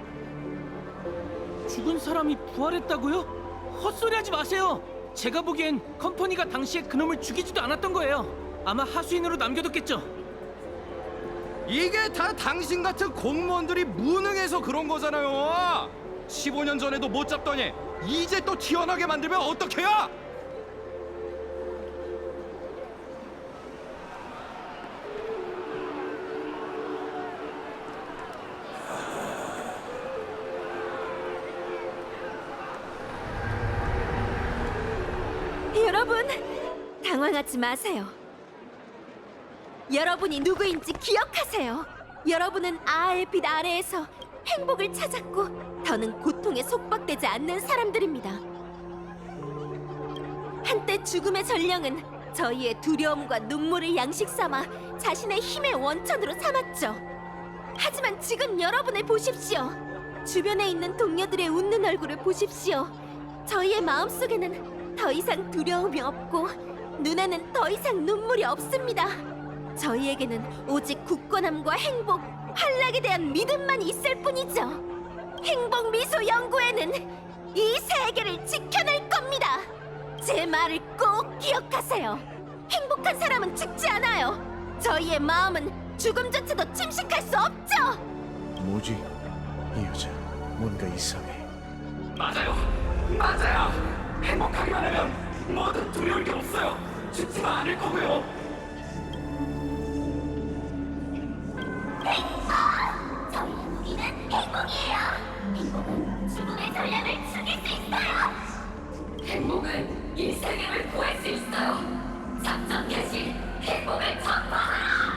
죽은 사람이 부활했다고요? 헛소리하지 마세요. 제가 보기엔 컴퍼니가 당시에 그놈을 죽이지도 않았던 거예요. 아마 하수인으로 남겨뒀겠죠. 이게 다 당신 같은 공무원들이 무능해서 그런 거잖아요. 15년 전에도 못 잡더니 이제 또 튀어나게 만들면 어떡해요? 여러분, 당황하지 마세요. 여러분이 누구인지 기억하세요. 여러분은 아아의 빛 아래에서 행복을 찾았고 더는 고통에 속박되지 않는 사람들입니다. 한때 죽음의 전령은 저희의 두려움과 눈물을 양식 삼아 자신의 힘의 원천으로 삼았죠. 하지만 지금 여러분을 보십시오. 주변에 있는 동료들의 웃는 얼굴을 보십시오. 저희의 마음속에는 더 이상 두려움이 없고 눈에는 더 이상 눈물이 없습니다. 저희에게는 오직 굳건함과 행복, 활락에 대한 믿음만 있을 뿐이죠. 행복미소 연구회는 이 세계를 지켜낼 겁니다. 제 말을 꼭 기억하세요. 행복한 사람은 죽지 않아요. 저희의 마음은 죽음조차도 침식할 수 없죠. 뭐지? 이 여자 뭔가 이상해. 맞아요. 행복하기만 하면 뭐든 두려울 게 없어요. 죽지만 않을 거고요. 저희 무기는 행복이에요. 행복은 죽음의 전략을 죽일 수 있어요. 행복은 이 세계를 구할 수 있어요. 작전 개시, 행복을 전파하라.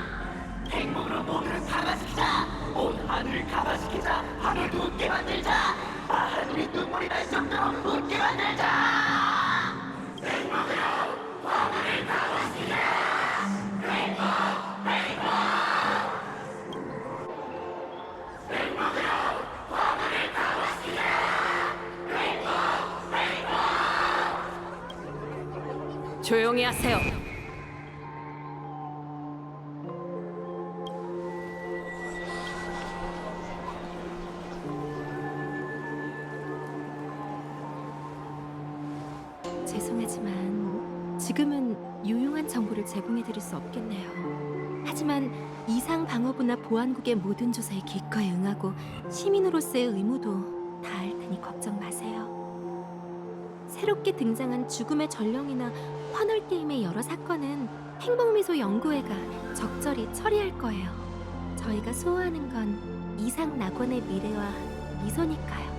행복으로 모두를 감화시키자. 온 하늘을 감화시키자. 하늘도 웃게 만들자. 하늘이 눈물이 날 정도로 웃게 만들자. 행복으로 하늘을 감화시키자. 조용히 하세요. 죄송하지만 지금은 유용한 정보를 제공해드릴 수 없겠네요. 하지만 이상 방어부나 보안국의 모든 조사에 기꺼이 응하고 시민으로서의 의무도 다할 테니 걱정 마세요. 새롭게 등장한 죽음의 전령이나 환월 게임의 여러 사건은 행복미소 연구회가 적절히 처리할 거예요. 저희가 소화하는 건 이상 낙원의 미래와 미소니까요.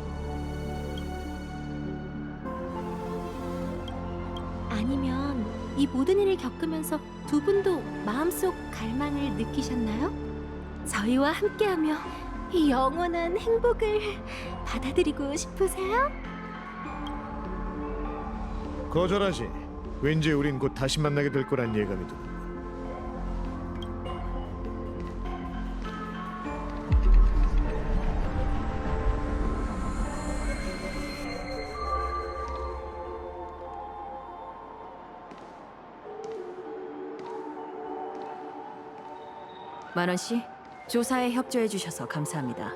아니면 이 모든 일을 겪으면서 두 분도 마음속 갈망을 느끼셨나요? 저희와 함께하며 이 영원한 행복을 받아들이고 싶으세요? 거절하지. 왠지 우린 곧 다시 만나게 될 거란 예감이 드는. 만원 씨, 조사에 협조해 주셔서 감사합니다.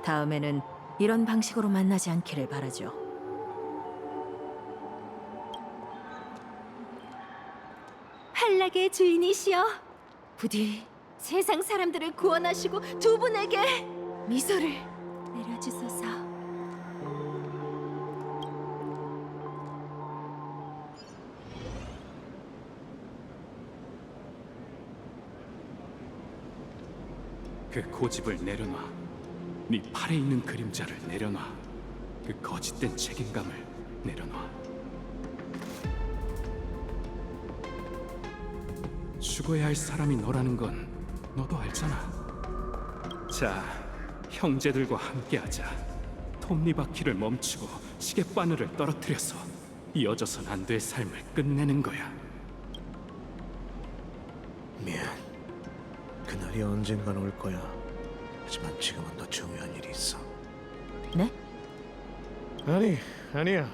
다음에는 이런 방식으로 만나지 않기를 바라죠. 활락의 주인이시여, 부디 세상 사람들을 구원하시고 두 분에게 미소를 내려주소서. 그 고집을 내려놔. 네 팔에 있는 그림자를 내려놔. 그 거짓된 책임감을 내려놔. 죽어야 할 사람이 너라는 건 너도 알잖아. 자, 형제들과 함께하자. 톱니바퀴를 멈추고 시계바늘을 떨어뜨려서 이어져선 안 될 삶을 끝내는 거야. 미안. 그날이 언젠간 올 거야. 하지만 지금은 더 중요한 일이 있어. 네? 아니야.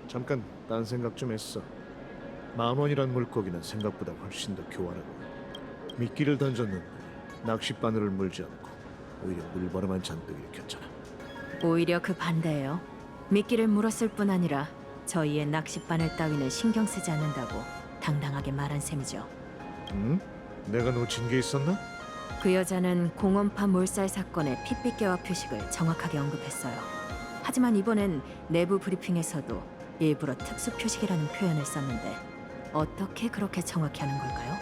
잠깐 딴 생각 좀 했어. 10,000원이란 물고기는 생각보다 훨씬 더 교활하고 미끼를 던졌는데 낚싯바늘을 물지 않고 오히려 물바람만 잔뜩 일으켰잖아. 오히려 그 반대예요. 미끼를 물었을 뿐 아니라 저희의 낚싯바늘 따위는 신경 쓰지 않는다고 당당하게 말한 셈이죠. 응? 내가 놓친 게 있었나? 그 여자는 공원파 몰살 사건의 핏빛개와 표식을 정확하게 언급했어요. 하지만 이번엔 내부 브리핑에서도 일부러 특수 표식이라는 표현을 썼는데 어떻게 그렇게 정확히 하는 걸까요?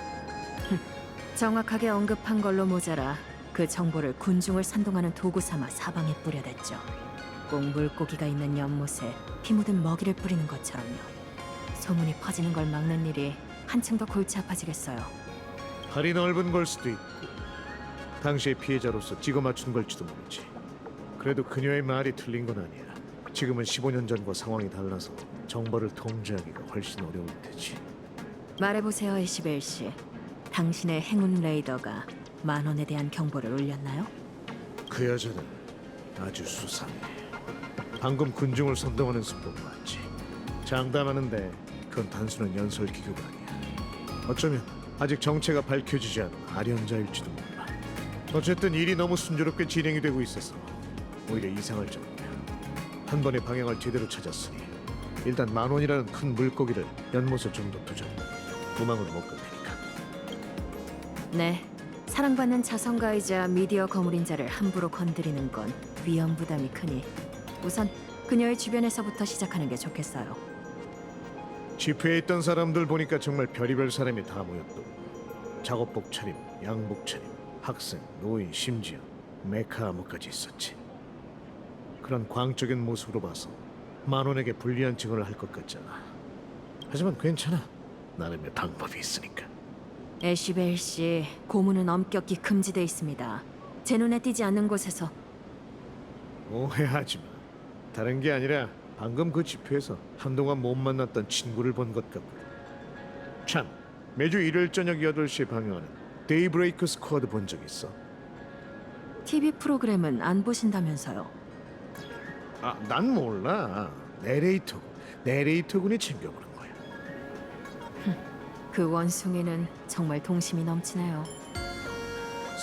정확하게 언급한 걸로 모자라 그 정보를 군중을 선동하는 도구 삼아 사방에 뿌려댔죠. 꼭 물고기가 있는 연못에 피 묻은 먹이를 뿌리는 것처럼요. 소문이 퍼지는 걸 막는 일이 한층 더 골치 아파지겠어요. 팔이 넓은 걸 수도 있고 당시의 피해자로서 찍어 맞춘 걸지도 모르지. 그래도 그녀의 말이 틀린 건 아니야. 지금은 15년 전과 상황이 달라서 정보를 통제하기가 훨씬 어려울 테지. 말해보세요, 이시벨 씨. 당신의 행운 레이더가 10,000원에 대한 경보를 울렸나요? 그 여자는 아주 수상해. 방금 군중을 선동하는 수법 맞지? 장담하는데 그건 단순한 연설 기교가 아니야. 어쩌면 아직 정체가 밝혀지지 않은 아련자일지도 몰라. 어쨌든 일이 너무 순조롭게 진행이 되고 있어서 오히려 이상할 정도야. 한 번의 방향을 제대로 찾았으니 일단 10,000원이라는 큰 물고기를 연못에 좀 더 두자. 도망을 못 갈 테니까. 네, 사랑받는 자선가이자 미디어 거물인자를 함부로 건드리는 건 위험 부담이 크니 우선 그녀의 주변에서부터 시작하는 게 좋겠어요. 집회에 있던 사람들 보니까 정말 별의별 사람이 다 모였더군. 작업복 차림, 양복 차림, 학생, 노인, 심지어 메카 암호까지 있었지. 그런 광적인 모습으로 봐서 10,000원에게 불리한 증언을 할 것 같잖아. 하지만 괜찮아. 나름의 방법이 있으니까. 애쉬베일 씨, 고문은 엄격히 금지돼 있습니다. 제 눈에 띄지 않는 곳에서. 오해하지 마. 다른 게 아니라 방금 그 집회에서 한동안 못 만났던 친구를 본 것 같거든. 참, 매주 일요일 저녁 8시에 방영하는 데이브레이크 스쿼드 본 적 있어? TV 프로그램은 안 보신다면서요? 아, 난 몰라. 내레이터군이 챙겨보는 거야. 그 원숭이는 정말 동심이 넘치네요.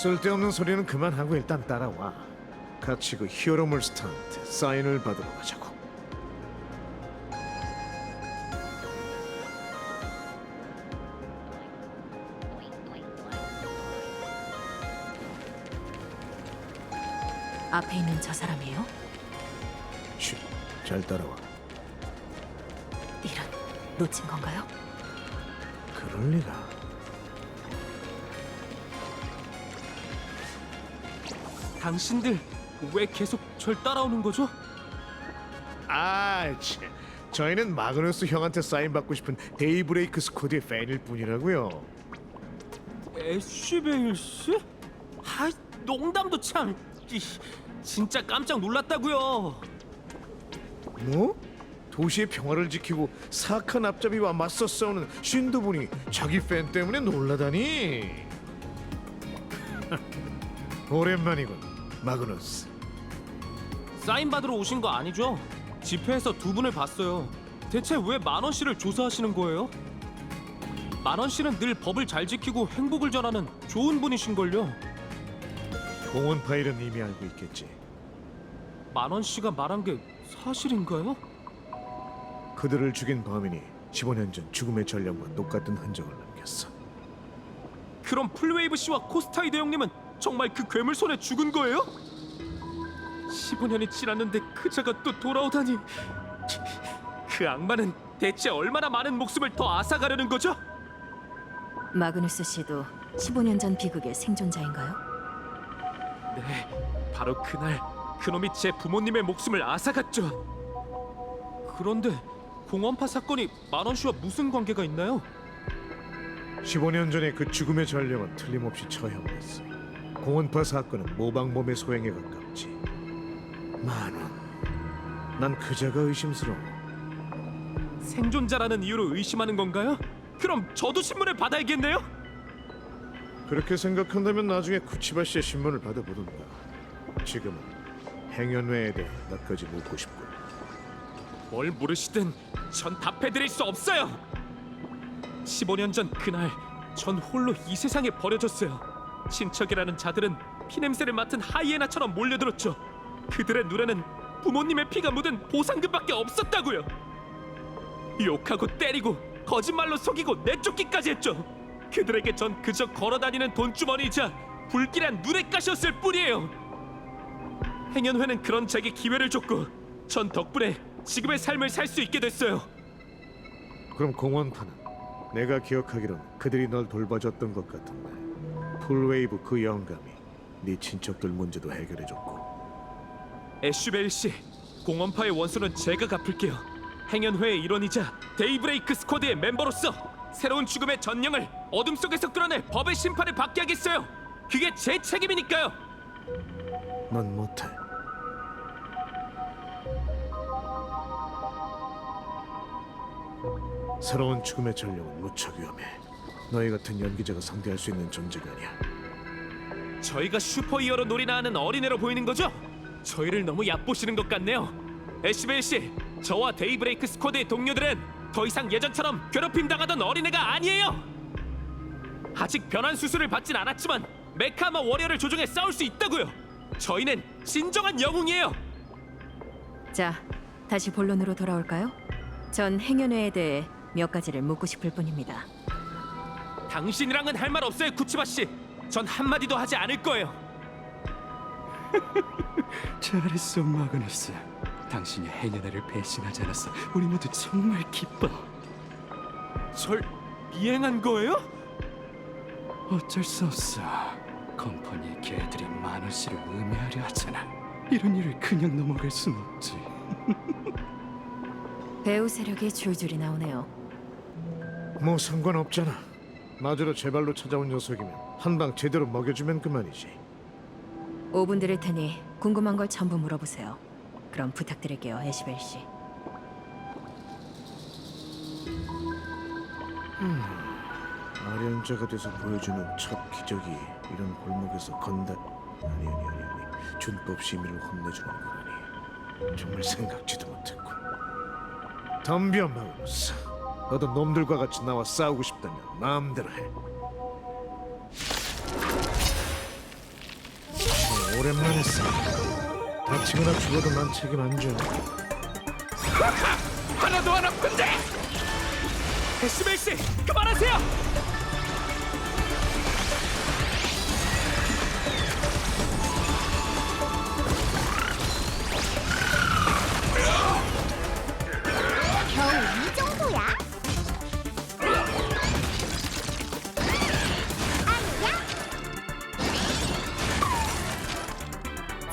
쓸데없는 소리는 그만하고 일단 따라와. 같이 그 히어로물 스타한테 사인을 받으러 가자고. 앞에 있는 저 사람이에요? 쉿, 잘 따라와. 이런, 놓친 건가요? 그럴 리가. 당신들 왜 계속 절 따라오는 거죠? 아, 참. 저희는 마그누스 형한테 사인 받고 싶은 데이브레이크 스쿼드의 팬일 뿐이라고요. 애쉬베일 씨? 아, 농담도 참. 진짜 깜짝 놀랐다고요. 뭐? 도시의 평화를 지키고 사악한 앞잡이와 맞서 싸우는 신도분이 자기 팬 때문에 놀라다니. 오랜만이군, 마그누스. 사인 받으러 오신 거 아니죠? 집회에서 두 분을 봤어요. 대체 왜 만원 씨를 조사하시는 거예요? 만원 씨는 늘 법을 잘 지키고 행복을 전하는 좋은 분이신걸요. 공원 파일은 이미 알고 있겠지. 만원 씨가 말한 게 사실인가요? 그들을 죽인 범인이 15년 전 죽음의 전령과 똑같은 흔적을 남겼어. 그럼 풀웨이브 씨와 코스타이드 형님은 정말 그 괴물 손에 죽은 거예요? 15년이 지났는데 그자가 또 돌아오다니. 그 악마는 대체 얼마나 많은 목숨을 더 앗아가려는 거죠? 마그누스 씨도 15년 전 비극의 생존자인가요? 네, 바로 그날 그놈이 제 부모님의 목숨을 앗아갔죠. 그런데 공원파 사건이 만원 씨와 무슨 관계가 있나요? 15년 전에 그 죽음의 전령은 틀림없이 처형됐어. 공원파 사건은 모방범의 소행에 가깝지. 만원, 난 그자가 의심스러워. 생존자라는 이유로 의심하는 건가요? 그럼 저도 신문을 받아야겠네요? 그렇게 생각한다면 나중에 쿠치바 씨의 신문을 받아보든가. 지금은 행연회에 대해 몇 가지 묻고 싶고. 뭘 모르시든 전 답해드릴 수 없어요. 15년 전 그날 전 홀로 이 세상에 버려졌어요. 친척이라는 자들은 피냄새를 맡은 하이에나처럼 몰려들었죠. 그들의 눈에는 부모님의 피가 묻은 보상금밖에 없었다고요. 욕하고 때리고 거짓말로 속이고 내쫓기까지 했죠. 그들에게 전 그저 걸어다니는 돈주머니이자 불길한 누레가시였을 뿐이에요. 행연회는 그런 제게 기회를 줬고 전 덕분에 지금의 삶을 살 수 있게 됐어요. 그럼 공원파는 내가 기억하기론 그들이 널 돌봐줬던 것 같은데. 풀웨이브 그 영감이 네 친척들 문제도 해결해줬고. 애쉬벨 씨, 공원파의 원수는 제가 갚을게요. 행연회의 일원이자 데이브레이크 스쿼드의 멤버로서 새로운 죽음의 전령을 어둠 속에서 끌어내 법의 심판을 받게 하겠어요. 그게 제 책임이니까요. 넌 못해. 새로운 죽음의 전령은 무척 위험해. 너희 같은 연기자가 상대할 수 있는 존재가 아니야. 저희가 슈퍼히어로 놀이나 하는 어린애로 보이는 거죠? 저희를 너무 얕보시는 것 같네요. 애쉬벨 씨, 저와 데이브레이크 스쿼드의 동료들은 더 이상 예전처럼 괴롭힘 당하던 어린애가 아니에요. 아직 변환 수술을 받진 않았지만 메카마 워리어를 조종해 싸울 수 있다고요. 저희는 진정한 영웅이에요. 자, 다시 본론으로 돌아올까요? 전 행여뇌에 대해 몇 가지를 묻고 싶을 뿐입니다. 당신이랑은 할 말 없어요, 구치바 씨. 전 한마디도 하지 않을 거예요. 잘했어, 마그너스. 당신이 해녀네를 배신하지 않았어. 우리 모두 정말 기뻐. 절 미행한 거예요? 어쩔 수 없어. 컴퍼니의 개들이 마너 씨를 음해하려 하잖아. 이런 일을 그냥 넘어갈 순 없지. 배우 세력이 줄줄이 나오네요. 뭐 상관없잖아. 마저로 제 발로 찾아온 녀석이면 한 방 제대로 먹여주면 그만이지. 5분 드릴 테니 궁금한 걸 전부 물어보세요. 그럼 부탁드릴게요, 애쉬벨 씨. 아련자가 돼서 보여주는 첫 기적이 이런 골목에서 건달... 아니 준법 시민을 혼내주는 거라니. 정말 생각지도 못했군. 덤벼, 마우스. 너도 놈들과 같이 나와 싸우고 싶다면 마음대로 해. 오랜만에 싸워. 다치거나 죽어도 난 책임 안 져. 하나도 안 아픈데! 애쉬벨 씨, 그만하세요! 겨우 이 정도야? 아니야?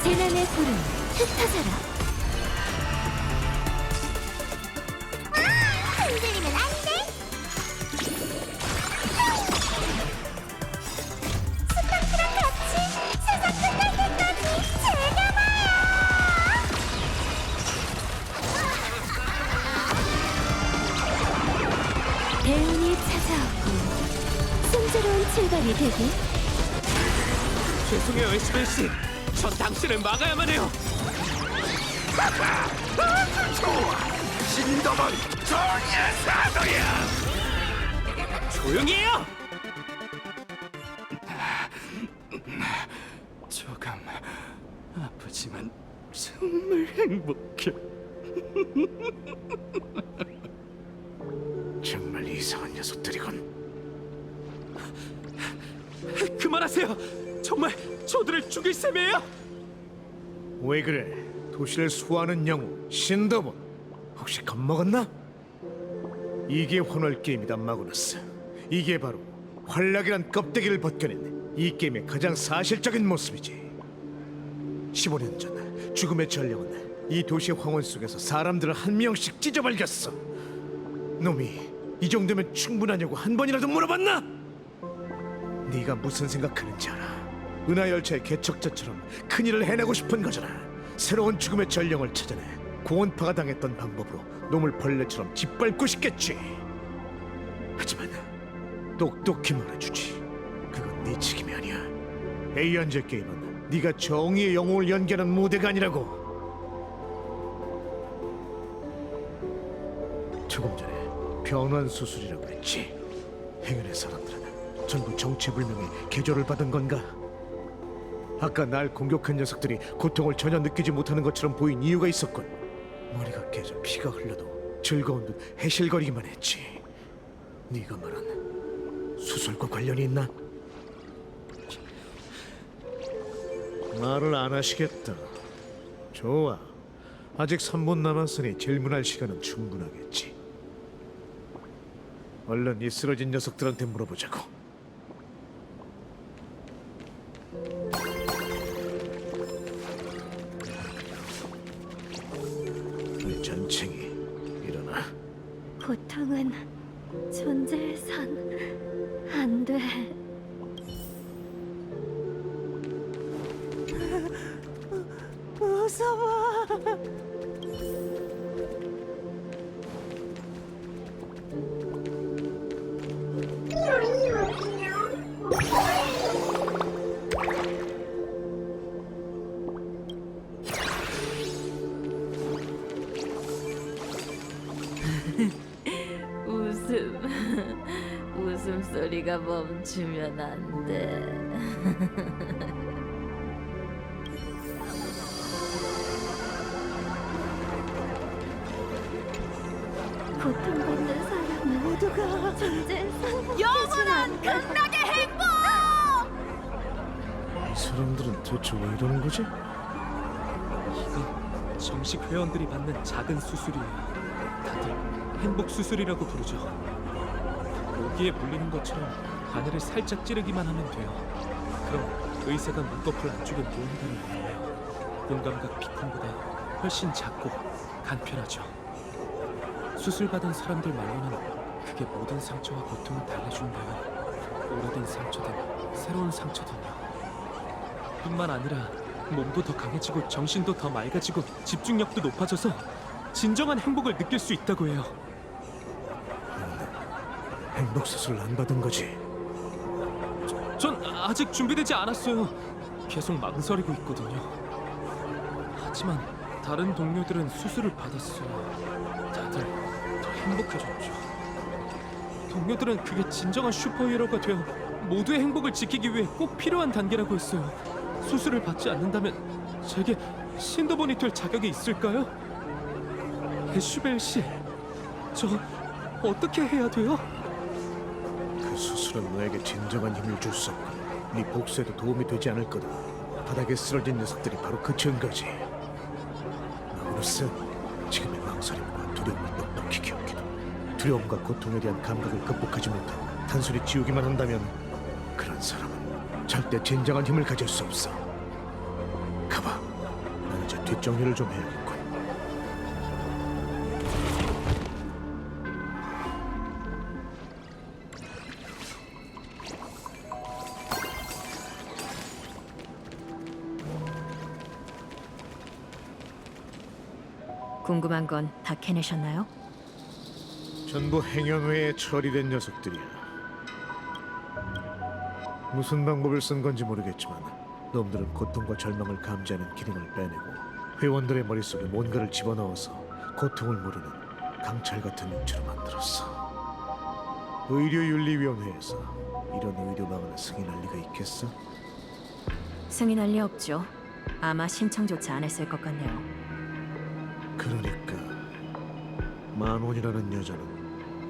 재난의 구름 흩어져라. 흔들리면 안 돼. 스타트랑 같이 세상 끝날 때까지 즐겨봐요. 대운이 찾아오고 순조로운 출발이 되길. 죄송해요, 애쉬벨 씨. 전 당신을 막아야만 해요. 신도는 정의의 사도야. 조용히 해요! 조금 아프지만 정말 행복해. 정말 이상한 녀석들이군. 그만하세요. 정말 저들을 죽일 셈이에요? 왜 그래? 도시를 수호하는 영웅 신더본. 혹시 겁먹었나? 이게 환월 게임이다, 마그너스. 이게 바로 활락이란 껍데기를 벗겨낸 이 게임의 가장 사실적인 모습이지. 15년 전 죽음의 전령은 이 도시의 황혼 속에서 사람들을 한 명씩 찢어발겼어. 놈이 이 정도면 충분하냐고 한 번이라도 물어봤나? 네가 무슨 생각하는지 알아. 은하열차의 개척자처럼 큰일을 해내고 싶은 거잖아. 새로운 죽음의 전령을 찾아내 고원파가 당했던 방법으로 놈을 벌레처럼 짓밟고 싶겠지. 하지만 똑똑히 말해주지. 그건 네 책임이 아니야. 에이언제 게임은 네가 정의의 영웅을 연기하는 무대가 아니라고. 조금 전에 변환 수술이라고 했지. 행운의 사람들은 전부 정체불명의 개조를 받은 건가? 아까 날 공격한 녀석들이 고통을 전혀 느끼지 못하는 것처럼 보인 이유가 있었군. 머리가 깨져 피가 흘러도 즐거운 듯 해실거리기만 했지. 네가 말한 수술과 관련이 있나? 말을 안 하시겠다. 좋아. 아직 3분 남았으니 질문할 시간은 충분하겠지. 얼른 이 쓰러진 녀석들한테 물어보자고. 이 전쟁이 일어나. 고통은 존재해선 안 돼. 무서워. 웃음소리가 멈추면 안 돼. 고통받는 사람 모두가 존재해서 영원한 극락의 행복! 이 사람들은 대체 왜 이러는 거지? 이건 정식 회원들이 받는 작은 수술이에요. 다들 행복 수술이라고 부르죠. 모기에 물리는 것처럼 바늘을 살짝 찌르기만 하면 돼요. 그럼 의사가 눈꺼풀 안쪽에 무언가를 넣어요. 공감각 비콘보다 훨씬 작고 간편하죠. 수술받은 사람들 말로는 그게 모든 상처와 고통을 달래준대요. 오래된 상처든 새로운 상처든요. 뿐만 아니라 몸도 더 강해지고 정신도 더 맑아지고 집중력도 높아져서 진정한 행복을 느낄 수 있다고 해요. 행복 수술 안 받은 거지? 전 아직 준비되지 않았어요. 계속 망설이고 있거든요. 하지만 다른 동료들은 수술을 받았어요. 다들 더 행복해졌죠. 동료들은 그게 진정한 슈퍼히어로가 되어 모두의 행복을 지키기 위해 꼭 필요한 단계라고 했어요. 수술을 받지 않는다면 제게 신더본이 될 자격이 있을까요? 애쉬벨 씨, 저 어떻게 해야 돼요? 그 수술은 너에게 진정한 힘을 줄 수 없고 네 복수에도 도움이 되지 않을 거다. 바닥에 쓰러진 녀석들이 바로 그 증거지. 마그누스, 지금의 망설임과 두려움을 넉넉히 기억해둬. 두려움과 고통에 대한 감각을 극복하지 못하고 단순히 지우기만 한다면 그런 사람은 절대 진정한 힘을 가질 수 없어. 가봐. 난 이제 뒷정리를 좀 해야겠군. 궁금한 건 다 캐내셨나요? 전부 행여회에 처리된 녀석들이야. 무슨 방법을 쓴 건지 모르겠지만 놈들은 고통과 절망을 감지하는 기능을 빼내고 회원들의 머릿속에 뭔가를 집어넣어서 고통을 모르는 강철 같은 육체로 만들었어. 의료윤리위원회에서 이런 의료방안을 승인할 리가 있겠어? 승인할 리 없죠. 아마 신청조차 안 했을 것 같네요. 그러니까 만원이라는 여자는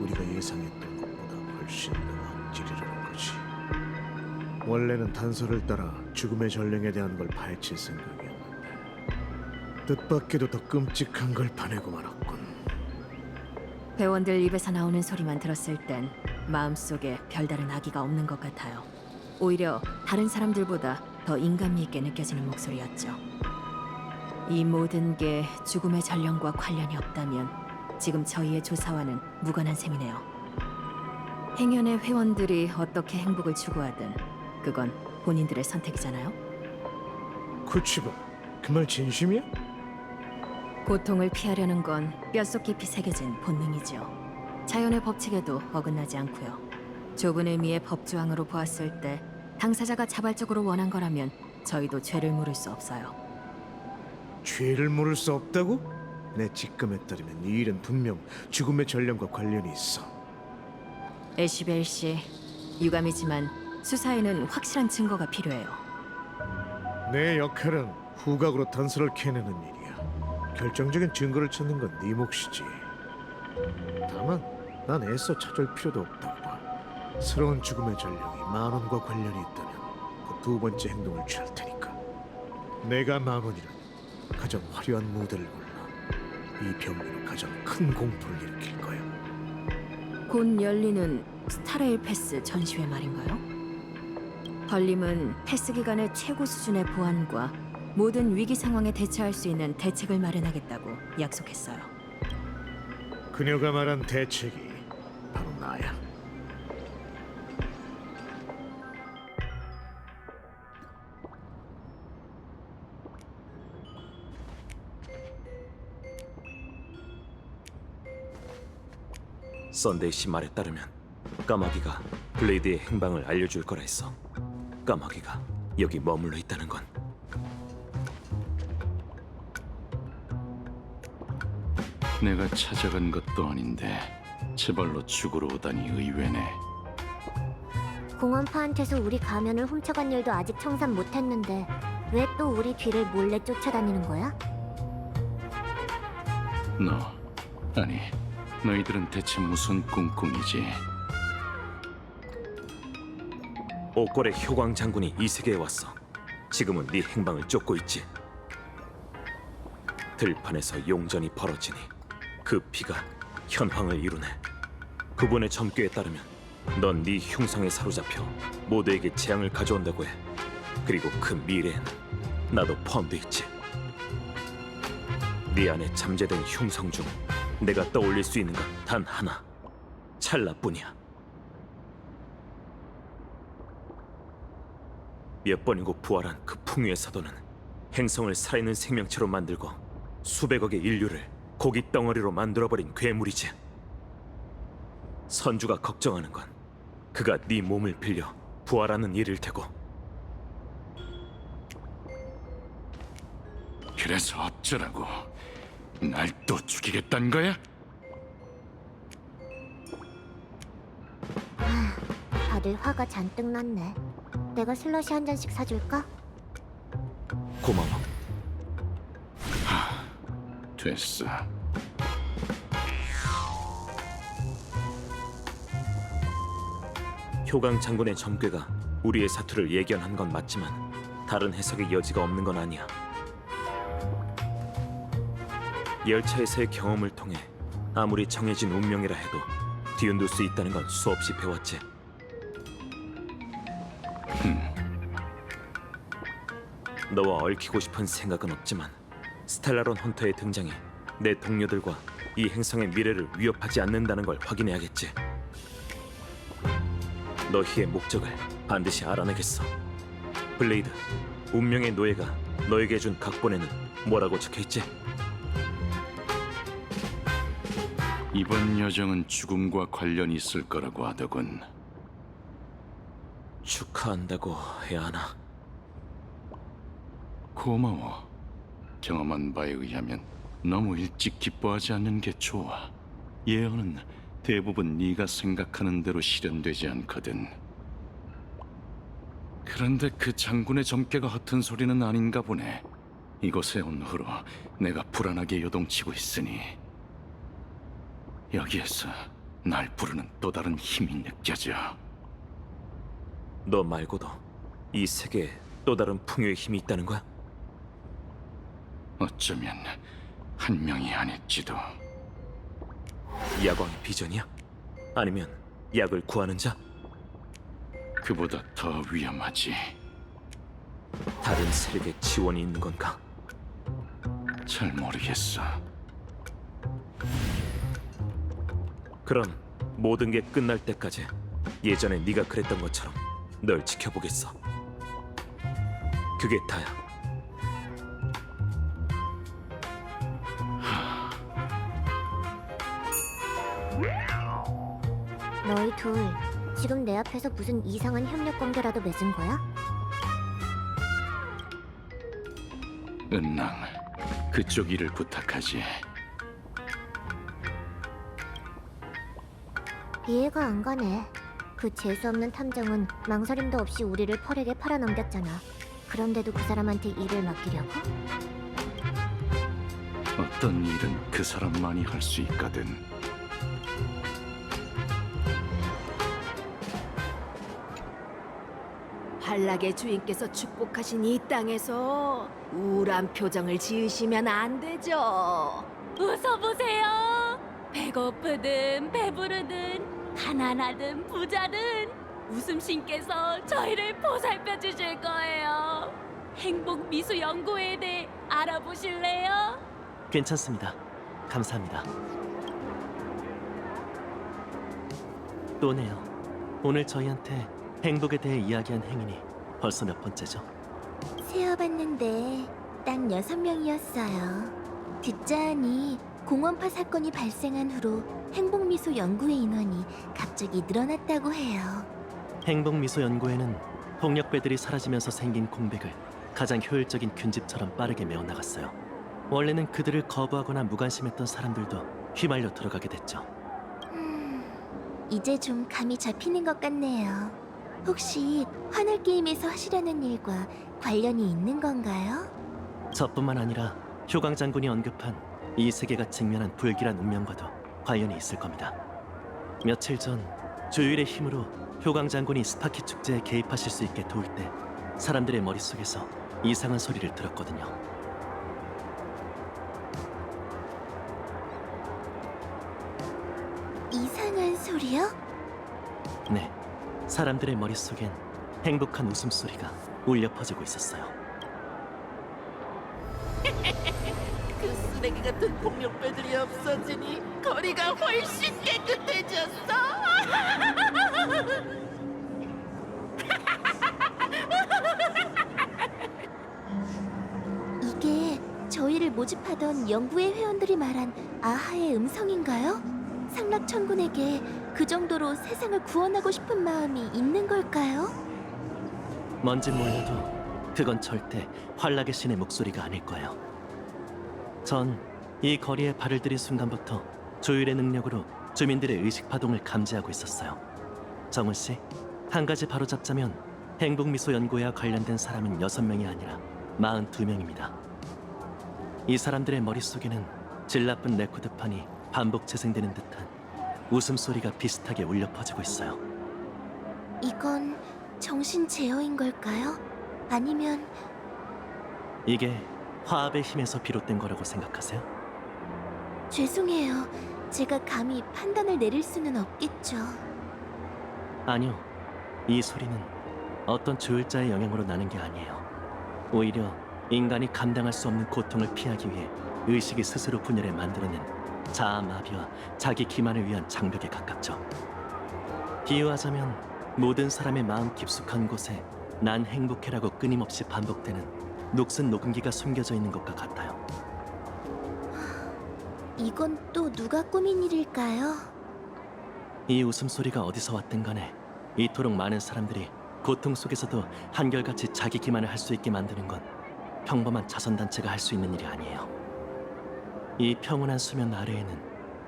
우리가 예상했던 것보다 훨씬 더 악질이라는 거지. 원래는 단서를 따라 죽음의 전령에 대한 걸 파헤칠 생각이었는데 뜻밖에도 더 끔찍한 걸 파내고 말았군. 회원들 입에서 나오는 소리만 들었을 땐 마음속에 별다른 악의가 없는 것 같아요. 오히려 다른 사람들보다 더 인간미 있게 느껴지는 목소리였죠. 이 모든 게 죽음의 전령과 관련이 없다면 지금 저희의 조사와는 무관한 셈이네요. 행연의 회원들이 어떻게 행복을 추구하든 그건 본인들의 선택이잖아요. 쿠치바, 그 말 진심이야? 고통을 피하려는 건 뼛속 깊이 새겨진 본능이죠. 자연의 법칙에도 어긋나지 않고요. 좁은 의미의 법조항으로 보았을 때 당사자가 자발적으로 원한 거라면 저희도 죄를 물을 수 없어요. 죄를 물을 수 없다고? 내 직감에 따르면 이 일은 분명 죽음의 전령과 관련이 있어. 애쉬벨 씨, 유감이지만 수사에는 확실한 증거가 필요해요. 내 역할은 후각으로 단서를 캐내는 일이야. 결정적인 증거를 찾는 건 네 몫이지. 다만 난 애써 찾을 필요도 없다고 봐. 새로운 죽음의 전령이 만원과 관련이 있다면 그 두 번째 행동을 취할 테니까. 내가 만원이란 가장 화려한 무대를 골라 이 병리로 가장 큰 공포를 일으킬 거야. 곧 열리는 스타레일 패스 전시회 말인가요? 벌림은 패스 기간의 최고 수준의 보안과 모든 위기 상황에 대처할 수 있는 대책을 마련하겠다고 약속했어요. 그녀가 말한 대책이 바로 나야. 썬데이 씨 말에 따르면 까마귀가 블레이드의 행방을 알려줄 거라 했어. 까마귀가 여기 머물러 있다는 건 내가 찾아간 것도 아닌데 제 발로 죽으러 오다니 의외네. 공원파한테서 우리 가면을 훔쳐간 일도 아직 청산 못했는데 왜 또 우리 뒤를 몰래 쫓아다니는 거야? 아니, 너희들은 대체 무슨 꿍꿍이지? 옥골의 효광 장군이 이 세계에 왔어. 지금은 네 행방을 쫓고 있지. 들판에서 용전이 벌어지니 그 피가 현황을 이루네. 그분의 점괘에 따르면 넌 네 흉상에 사로잡혀 모두에게 재앙을 가져온다고 해. 그리고 그 미래에는 나도 포함돼 있지. 네 안에 잠재된 흉성 중 내가 떠올릴 수 있는 건 단 하나, 찰나뿐이야. 몇 번이고 부활한 그 풍유의 사도는 행성을 살아있는 생명체로 만들고 수백억의 인류를 고기 덩어리로 만들어버린 괴물이지. 선주가 걱정하는 건 그가 네 몸을 빌려 부활하는 일일 테고. 그래서 어쩌라고? 날 또 죽이겠다는 거야? 다들 화가 잔뜩 났네. 내가 슬러시 한 잔씩 사줄까? 고마워. 됐어. 효강 장군의 점괘가 우리의 사투를 예견한 건 맞지만 다른 해석의 여지가 없는 건 아니야. 열차에서의 경험을 통해 아무리 정해진 운명이라 해도 뒤흔들 수 있다는 건 수없이 배웠지. 너와 얽히고 싶은 생각은 없지만 스텔라론 헌터의 등장이 내 동료들과 이 행성의 미래를 위협하지 않는다는 걸 확인해야겠지. 너희의 목적을 반드시 알아내겠어. 블레이드, 운명의 노예가 너에게 준 각본에는 뭐라고 적혀있지? 이번 여정은 죽음과 관련이 있을 거라고 하더군. 축하한다고 해야 하나? 고마워. 경험한 바에 의하면 너무 일찍 기뻐하지 않는 게 좋아. 예언은 대부분 네가 생각하는 대로 실현되지 않거든. 그런데 그 장군의 점괘가 허튼 소리는 아닌가 보네. 이곳에 온 후로 내가 불안하게 요동치고 있으니 여기에서 날 부르는 또 다른 힘이 느껴져. 너 말고도 이 세계에 또 다른 풍요의 힘이 있다는 거야? 어쩌면 한 명이 아닐지도. 야광의 비전이야? 아니면 약을 구하는 자? 그보다 더 위험하지. 다른 세력의 지원이 있는 건가? 잘 모르겠어. 그럼 모든 게 끝날 때까지 예전에 네가 그랬던 것처럼 널 지켜보겠어. 그게 다야. 너희 둘 지금 내 앞에서 무슨 이상한 협력 관계라도 맺은 거야? 은랑, 그쪽 일을 부탁하지. 이해가 안 가네. 그 재수없는 탐정은 망설임도 없이 우리를 펄에게 팔아넘겼잖아. 그런데도 그 사람한테 일을 맡기려고? 어떤 일은 그 사람만이 할 수 있거든. 환락의 주인께서 축복하신 이 땅에서 우울한 표정을 지으시면 안 되죠. 웃어보세요. 배고프든 배부르든 가난하든 부자든 웃음신께서 저희를 보살펴 주실 거예요. 행복 미수 연구회에 대해 알아보실래요? 괜찮습니다. 감사합니다. 또네요. 오늘 저희한테 행복에 대해 이야기한 행인이 벌써 몇 번째죠? 세어봤는데 딱 6명이었어요. 듣자하니 공원파 사건이 발생한 후로 행복미소 연구회 인원이 갑자기 늘어났다고 해요. 행복미소 연구회는 폭력배들이 사라지면서 생긴 공백을 가장 효율적인 균집처럼 빠르게 메워나갔어요. 원래는 그들을 거부하거나 무관심했던 사람들도 휘말려 들어가게 됐죠. 이제 좀 감이 잡히는 것 같네요. 혹시 환월 게임에서 하시려는 일과 관련이 있는 건가요? 저뿐만 아니라 효광 장군이 언급한 이 세계가 직면한 불길한 운명과도 관련이 있을 겁니다. 며칠 전 조율의 힘으로 효광 장군이 스파키 축제에 개입하실 수 있게 도울 때 사람들의 머릿속에서 이상한 소리를 들었거든요. 이상한 소리요? 네, 사람들의 머릿속엔 행복한 웃음소리가 울려 퍼지고 있었어요. 그 쓰레기 같은 폭력배들이 없어지니 거리가 훨씬 깨끗해졌어. 이게 저희를 모집하던 연구회 회원들이 말한 아하의 음성인가요? 상락천군에게 그 정도로 세상을 구원하고 싶은 마음이 있는 걸까요? 뭔진 몰라도 그건 절대 환락의 신의 목소리가 아닐 거예요. 전 이 거리에 발을 들인 순간부터 조율의 능력으로 주민들의 의식 파동을 감지하고 있었어요. 정은 씨, 한 가지 바로잡자면 행복미소 연구회와 관련된 사람은 6명이 아니라 42명입니다. 이 사람들의 머릿속에는 질 나쁜 레코드판이 반복 재생되는 듯한 웃음소리가 비슷하게 울려 퍼지고 있어요. 이건 정신 제어인 걸까요? 아니면 이게 화합의 힘에서 비롯된 거라고 생각하세요? 죄송해요. 제가 감히 판단을 내릴 수는 없겠죠. 아니요. 이 소리는 어떤 조율자의 영향으로 나는 게 아니에요. 오히려 인간이 감당할 수 없는 고통을 피하기 위해 의식이 스스로 분열해 만들어낸 자아마비와 자기 기만을 위한 장벽에 가깝죠. 비유하자면 모든 사람의 마음 깊숙한 곳에 난 행복해라고 끊임없이 반복되는 녹슨 녹음기가 숨겨져 있는 것과 같아요. 이건 또 누가 꾸민 일일까요? 이 웃음소리가 어디서 왔든 간에 이토록 많은 사람들이 고통 속에서도 한결같이 자기 기만을 할 수 있게 만드는 건 평범한 자선단체가 할 수 있는 일이 아니에요. 이 평온한 수면 아래에는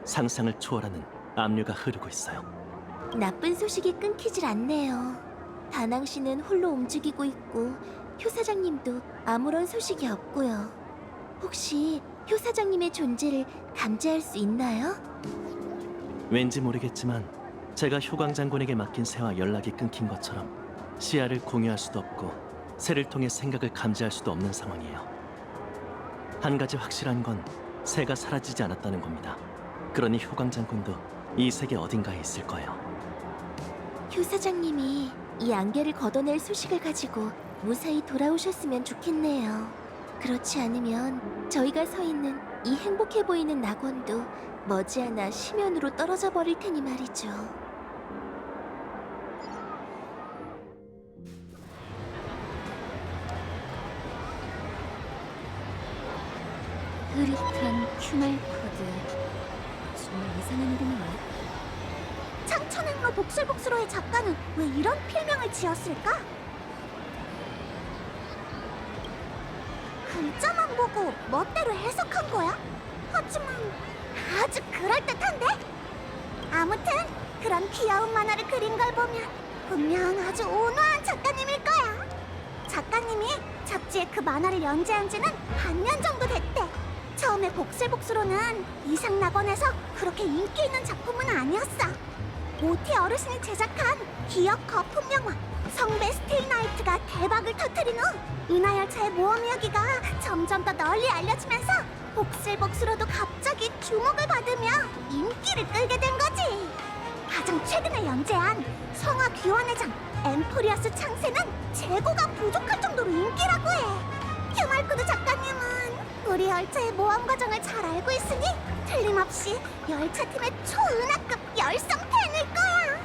상상을 초월하는 압류가 흐르고 있어요. 나쁜 소식이 끊기질 않네요. 다낭 씨는 홀로 움직이고 있고 효 사장님도 아무런 소식이 없고요. 혹시 효 사장님의 존재를 감지할 수 있나요? 왠지 모르겠지만 제가 효광 장군에게 맡긴 새와 연락이 끊긴 것처럼 시야를 공유할 수도 없고 새를 통해 생각을 감지할 수도 없는 상황이에요. 한 가지 확실한 건 새가 사라지지 않았다는 겁니다. 그러니 효광 장군도 이 세계 어딘가에 있을 거예요. 효 사장님이 이 안개를 걷어낼 소식을 가지고 무사히 돌아오셨으면 좋겠네요. 그렇지 않으면 저희가 서 있는 이 행복해 보이는 낙원도 머지않아 심연으로 떨어져 버릴 테니 말이죠. 흐릿한 QR 코드. 정말 이상한 이름이네. 창천행로 복슬복슬호의 작가는 왜 이런 필명을 지었을까? 글자만 보고 멋대로 해석한 거야? 하지만 아주 그럴듯한데? 아무튼 그런 귀여운 만화를 그린 걸 보면 분명 아주 온화한 작가님일 거야. 작가님이 잡지에 그 만화를 연재한 지는 반년 정도 됐대. 처음에 복슬복슬호는 이상낙원에서 그렇게 인기 있는 작품은 아니었어. 모티 어르신이 제작한 기억 거품 영화 성배 스테이나이트가 대박을 터뜨린 후 은하열차의 모험 이야기가 점점 더 널리 알려지면서 복슬복슬호도 갑자기 주목을 받으며 인기를 끌게 된 거지. 가장 최근에 연재한 성화 귀환회장 엠포리어스 창세는 재고가 부족할 정도로 인기라고 해. 휴말코드 작가님은 우리 열차의 모험 과정을 잘 알고 있으니 틀림없이 열차팀의 초은하급 열성 팬일 거야.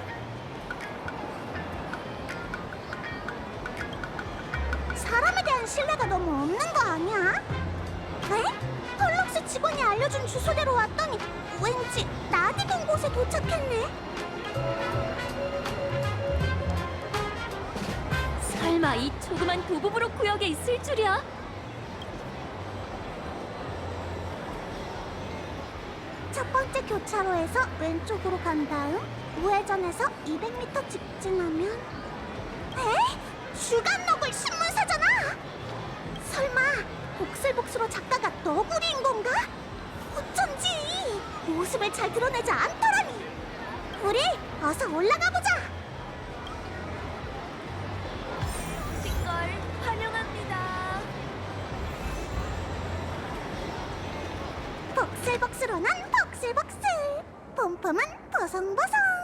사람에 대한 신뢰가 너무 없는 거 아니야? 에? 폴럭스 직원이 알려준 주소대로 왔더니 왠지 낯익은 곳에 도착했네. 설마 이 조그만 도보브로 구역에 있을 줄이야? 첫 번째 교차로에서 왼쪽으로 간 다음 우회전해서 200m 직진하면 주간너굴 신문사잖아. 설마 복슬복슬로 작가가 너구리인 건가? 어쩐지 모습을 잘 드러내지 않더라니. 우리 어서 올라가 보자. 신걸 환영합니다. 복슬복슬로는 복슬복슬, 폼폼은 보송보송.